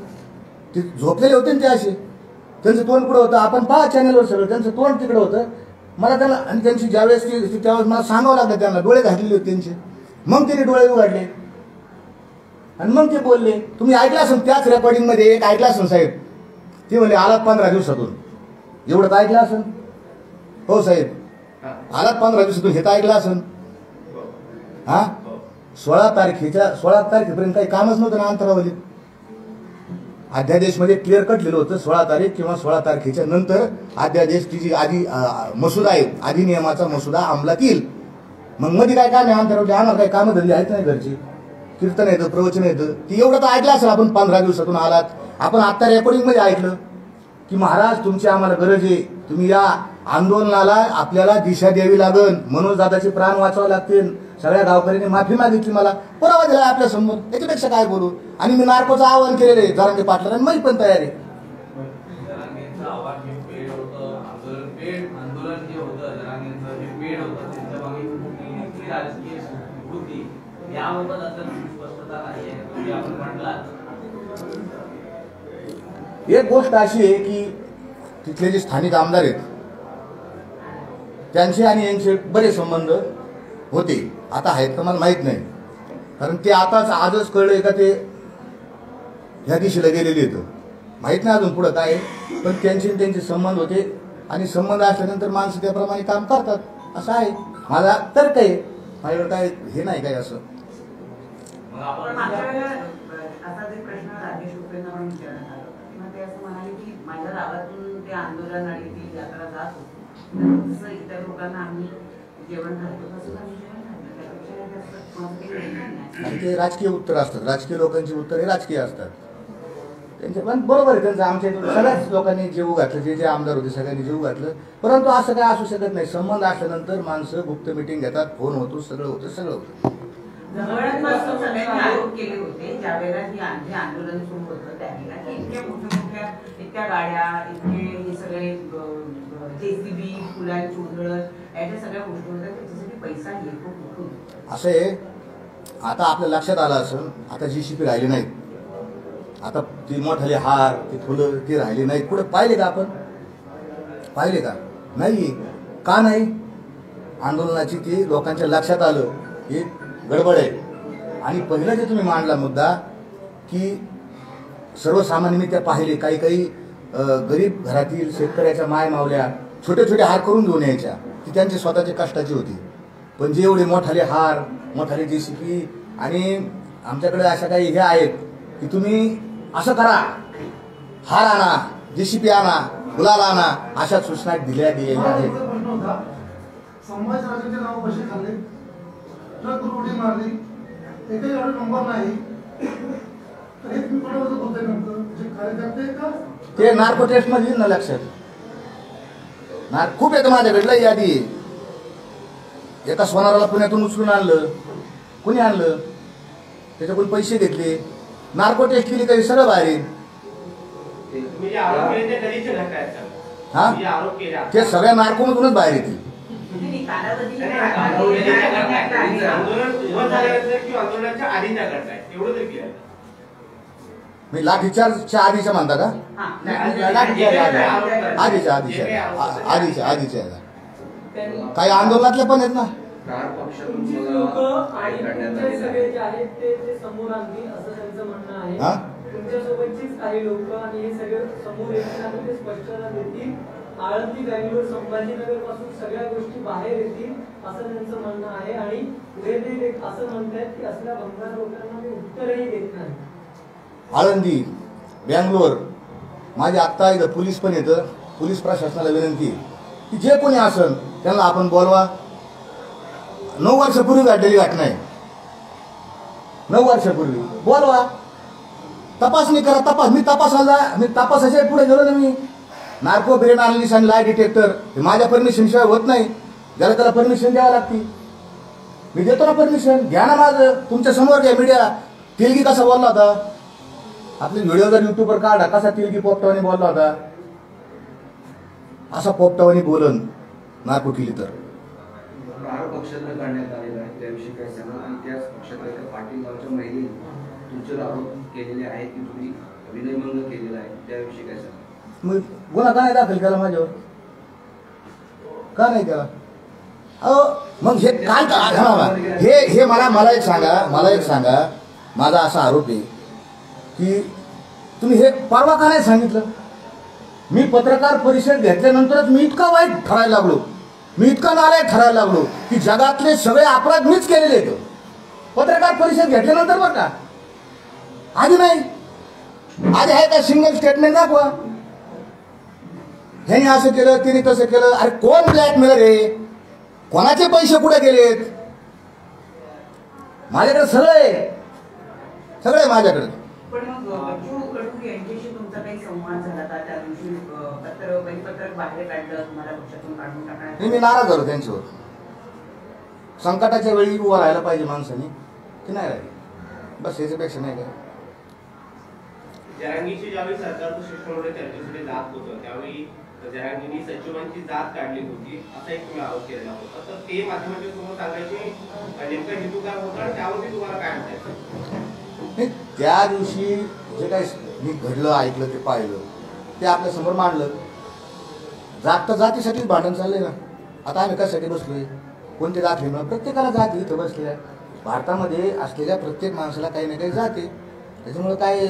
ते झोपलेले होते ना ते असे, त्यांचं तोंड पुढं होतं. आपण पहा चॅनलवर सगळं, त्यांचं तोंड तिकडं होतं. मला त्याला आणि त्यांची ज्यावेळेस त्यावेळेस मला सांगावं लागलं त्यांना, डोळे घातलेले होते त्यांचे. मग तिने डोळे उघडले आणि मग ते बोलले. तुम्ही ऐकलं असेल त्याच रेकॉर्डिंगमध्ये एक ऐकलं असेल साहेब, ते म्हणले आलात 15 दिवसातून. एवढं तर ऐकलं असेल. हो साहेब, आलात 15 दिवसातून, हे तर ऐकलं असेल. हा, 16 तारखेपर्यंत काही कामच नव्हतं ना अंतरावलीत. अध्यादेशमध्ये क्लिअर कट लिहिलं होतं 16 तारीख किंवा 16 तारखेच्या नंतर अध्यादेशची जी आधी मसुदा आहे, अधिनियमाचा मसुदा अंमलात येईल. मग मध्ये काय काम आहे अंतरावली? आम्हाला काही कामं धंदे आहेत नाही घरची, कीर्तन येतं, प्रवचन येतं. ती एवढं तर ऐकलं असेल आपण 15 दिवसातून आलात. आपण आता रेकॉर्डिंगमध्ये ऐकलं की महाराज तुमची आम्हाला गरज आहे, तुम्ही या आंदोलनाला आपल्याला दिशा द्यावी लागेल, मनोज दादाचे प्राण वाचवावे लागतील. सगळ्या गावकऱ्यांनी माफी मागितली, मला पुरावा दिला आपल्या समोर. त्याच्यापेक्षा काय बोलू? आणि मी नार्कोचं आवाहन केलेलं आहे जरांगे पाटलांना, आणि माझी पण तयारी आहे. आंदोलन जे होतं जरांगेंचं हे पेड होतं, त्यांच्या मागे कुठली राजकीय होती याबाबत आता स्पष्टता नाही आहे. आपण म्हटलं एक गोष्ट अशी आहे की तिथले जे स्थानिक आमदार आहेत त्यांचे आणि यांचे बरे संबंध होते. आता आहेत का मला माहीत नाही, कारण ते आजच कळलंय का ते ह्या दिशेला गेलेले येतं, माहीत नाही अजून पुढं काय. पण त्यांचे संबंध होते, आणि संबंध असल्यानंतर माणसं त्याप्रमाणे काम करतात, असं आहे. माझा तर्क आहे, माझ्याकडे काय हे नाही काय असं. असा जे प्रश्न राजेश उपरेंना म्हणून विचारण्यात आला होता, तेव्हा ते असं म्हणाले की माझ्या गावातून ते आंदोलन आणि ती यात्रा जात होती, जसं इतर लोकांना आम्ही जेवण घालतो तसंच आम्ही जेवण घालतो, त्यापेक्षा जास्त कोणतं काही नाही. आणि ते राजकीय उत्तर असतात, राजकीय लोकांची उत्तर हे राजकीय असतात त्यांचे. पण बरोबर आहे त्यांचं. आमच्या इथून सगळ्याच लोकांनी जीव घातलं, जे आमदार होते सगळ्यांनी जीव घातलं. परंतु असं काय असू शकत नाही. संबंध असल्यानंतर माणसं गुप्त मिटिंग घेतात, फोन होतो, सगळं होतं. जवळपास सगळ्यांनी आरोप केले होते ज्यावेळेला हे आंदोलन सुरू होतं त्यावेळेला की इतक्या मोठ्या इतक्या गाड्या, इतके हे सगळे JCB, फुलांची उधळण, याच्या सगळ्या गोष्टी होत्या, त्याच्यासाठी पैसा येतो कुठून? असं आहे, आता आपल्या लक्षात आलं असेल, आता JCB राहिले नाहीत. आता ती मोठाले हार ते फुलं ते राहिले नाहीत. कुठे पाहिले का आपण? पाहिले का? नाही. का नाही? आंदोलनाची ती लोकांच्या लक्षात आलं ही गडबड आहे. आणि पहिलं जे तुम्ही मांडला मुद्दा की सर्वसामान्यांनी त्या पाहिले, काही काही गरीब घरातील शेतकऱ्याच्या माय मावल्या छोटे छोटे हार करून घेऊन यायच्या, ती त्यांची स्वतःची कष्टाची होती. पण जे एवढे मोठाले हार, मोठाले JCB आणि आमच्याकडे अशा काही हे आहेत की तुम्ही असं करा, हार आणा, JCB आणा, गुलाल आणा, अशा सूचना दिल्या गेलेल्या आहेत. संभाजीराजेंचे नाव कसे खाल्ले, ट्रक उडी मारली, एकही गाडी नंबर नाही, तर हे तुम्ही कोणाबद्दल बोलताय नंतर जे कार्यकर्ते का ते नार्को टेस्ट मध्ये येईल ना लक्षात. खूप येतं माझ्याकडलं यादी. एका सोनाराला पुण्यातून उचलून आणलं, कुणी आणलं, त्याच्याकडून पैसे घेतले, नार्को टेस्ट केली, काही सगळं बाहेर येईल. तुम्ही जे आरोप केले ते कधीचे घटना आहेत सर? हा, तुम्ही जे आरोप केले ते सगळ्या नार्कोमधूनच बाहेर येतील. आंदोलन उभं झाल्यानंतर किंवा आंदोलनाच्या आधीच्या घटना आहेत एवढं तरी क्लिअर. मी लाठीचार्जच्या आधीच्या म्हणता का? आधीच्या काही आंदोलनातले पण आहेत ना. सगळे जे आहेत ते समोर आणतील असं त्यांचं म्हणणं आहे. हा, तुमच्यासोबतचीच काही लोक आणि हे सगळे समोर येतील आणि ते स्पष्टता देतील. आळंदी, बँगलोर, संभाजीनगर पासून सगळ्या गोष्टी बाहेर येतील असं त्यांचं म्हणणं आहे. आणि पुढे ते असं म्हणतात की असल्या भंगार लोकांना मी उत्तरही देत नाही. आळंदी, बँगलोर, माझे आत्ता इथं पोलीस पण येतं. पोलीस प्रशासनाला विनंती की जे कोणी असेल त्यांना आपण बोलवा. 9 वर्षापूर्वी घडलेली घटना आहे. 9 वर्षापूर्वी बोलवा, तपासणी करा. मी तपासाच्या पुढे गेलो ना. मी नार्को ब्रेन अनालिसिस आणि लाय डिटेक्टर हे माझ्या परमिशन शिवाय होत नाही. ज्याला त्याला परमिशन द्यावं लागते. मी देतो ना परमिशन, घ्या ना माझं. तुमच्या समोर घ्या. मीडिया तेलगी कसा बोलला होता, आपले व्हिडिओ जर युट्यूबवर काढा, कसा तेलगी पोपटावानी बोलला होता. असा पोपटावानी बोलन नार्को केली तर. प्रहार पक्षांतर करण्यात आलेला आहे त्याविषयी काय सांगा. आणि त्याच पक्षात एका पाटील गावच्या महिलेने तुमच्यावर आरोप केलेले आहेत की तुम्ही विनयभंग केलेला आहे, त्याविषयी काय सांगा. मग गुन्हा का नाही दाखल केला माझ्यावर? का नाही केला? अहो मग हे काय हे मला एक सांगा. माझा असा आरोप आहे की तुम्ही हे परवा का नाही सांगितलं? मी पत्रकार परिषद घेतल्यानंतरच मी इतका वाईट ठरायला लागलो, मी इतका नालायक ठरायला लागलो की जगातले सगळे अपराध मीच केलेले आहेत. पत्रकार परिषद घेतल्यानंतर बरं का, आधी नाही. आधी आहे का सिंगल स्टेटमेंट दाखवा. ह्याने असं केलं, तिने तसं केलं. अरे कोण ब्लॅकमेलर आहे? कोणाचे पैसे कुठे गेलेत? माझ्याकडे सगळे माझ्याकडे. पण मग बच्चू कडू यांच्याशी तुमचा काही संवाद झाला का त्या दिवशी? परिपत्रक बाहेर काढलं, तुम्हाला पक्षातून काढून टाकण्यात? मी नाराज झालो त्यांच्यावर. संकटाच्या वेळी उभं राहायला पाहिजे माणसाने, की नाही राहिली. बस याच्यापेक्षा नाही काय. जरांगीशी ज्यावेळी सरकारचं शिष्टमंडळ चर्चेसाठी जात होतं त्यावेळी जरांगींनी सचिवांची जात काढली होती असा एक तुम्ही आरोप केलेला होता. तर ते माध्यमांच्या समोर सांगायची नेमका हेतू काय होता आणि त्यावरती तुम्हाला काय म्हणताय? त्या दिवशी जे काही मी घडलं, ऐकलं, ते पाहिलं, ते आपल्या समोर मांडलं. जात तर जातीसाठीच भांडण चाललंय ना. आता आम्ही कशासाठी बसलोय? कोणते जात घेणं? प्रत्येकाला जाती इथं बसल्या. भारतामध्ये असलेल्या प्रत्येक माणसाला काही ना काही जाते. त्याच्यामुळे काय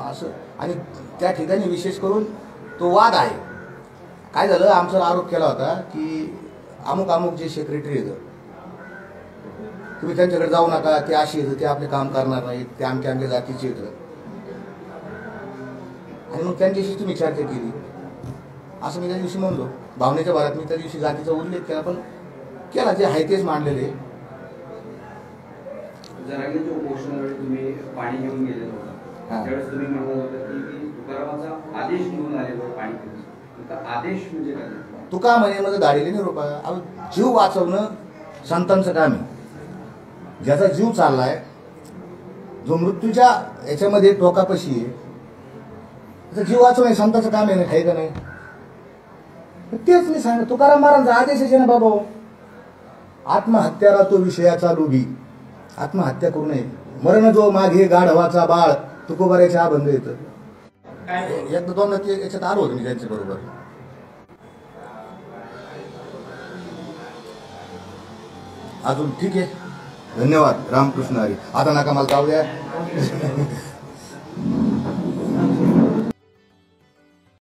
असं. आणि त्या ठिकाणी विशेष करून तो वाद आहे. काय झालं, आमचा आरोप केला होता की अमुक जे सेक्रेटरी येतं तुम्ही त्यांच्याकडे जाऊ नका, ते अशी येतं, ते आपले काम करणार नाहीत, ते आमच्या जातीचे येतं. आणि मग त्यांच्याशी तुम्ही चर्चा केली असं मी त्या दिवशी म्हणलो. भावनेच्या भरात मी त्या दिवशी जातीचा उल्लेख केला, पण केला जे आहे तेच मांडलेले. जरांगीच्या उपोषणावेळी तुम्ही पाणी घेऊन गेलेलो होता, त्यावेळेस तुम्ही म्हणत होता की तुकारामाचा आदेश घेऊन आलेलो पाणी घेऊन. आदेश म्हणजे काय? तुका म्हणे माझं दाढीले नाही रोपा. जीव वाचवणं संतांचं काम आहे. ज्याचा जीव चाललाय, जो मृत्यूच्या याच्यामध्ये टोकापशी आहे, त्याचा जीव वाचवणं संतांचं काम आहे ना, काही का नाही? तेच मी सांग. तुकाराम महाराजांचा आदेश आहे ना बाबा, आत्महत्याला तो विषयाचा लोभी, आत्महत्या करू नये. मरण जो मागे गाढवाचा बाळ, तुकोबारे चहा बंद येतं. काय एकदा दोन याच्यात आलो होतो मी त्यांच्या बरोबर. अजून ठीक आहे. धन्यवाद. रामकृष्ण हरी. आता नका मला जाऊ द्या.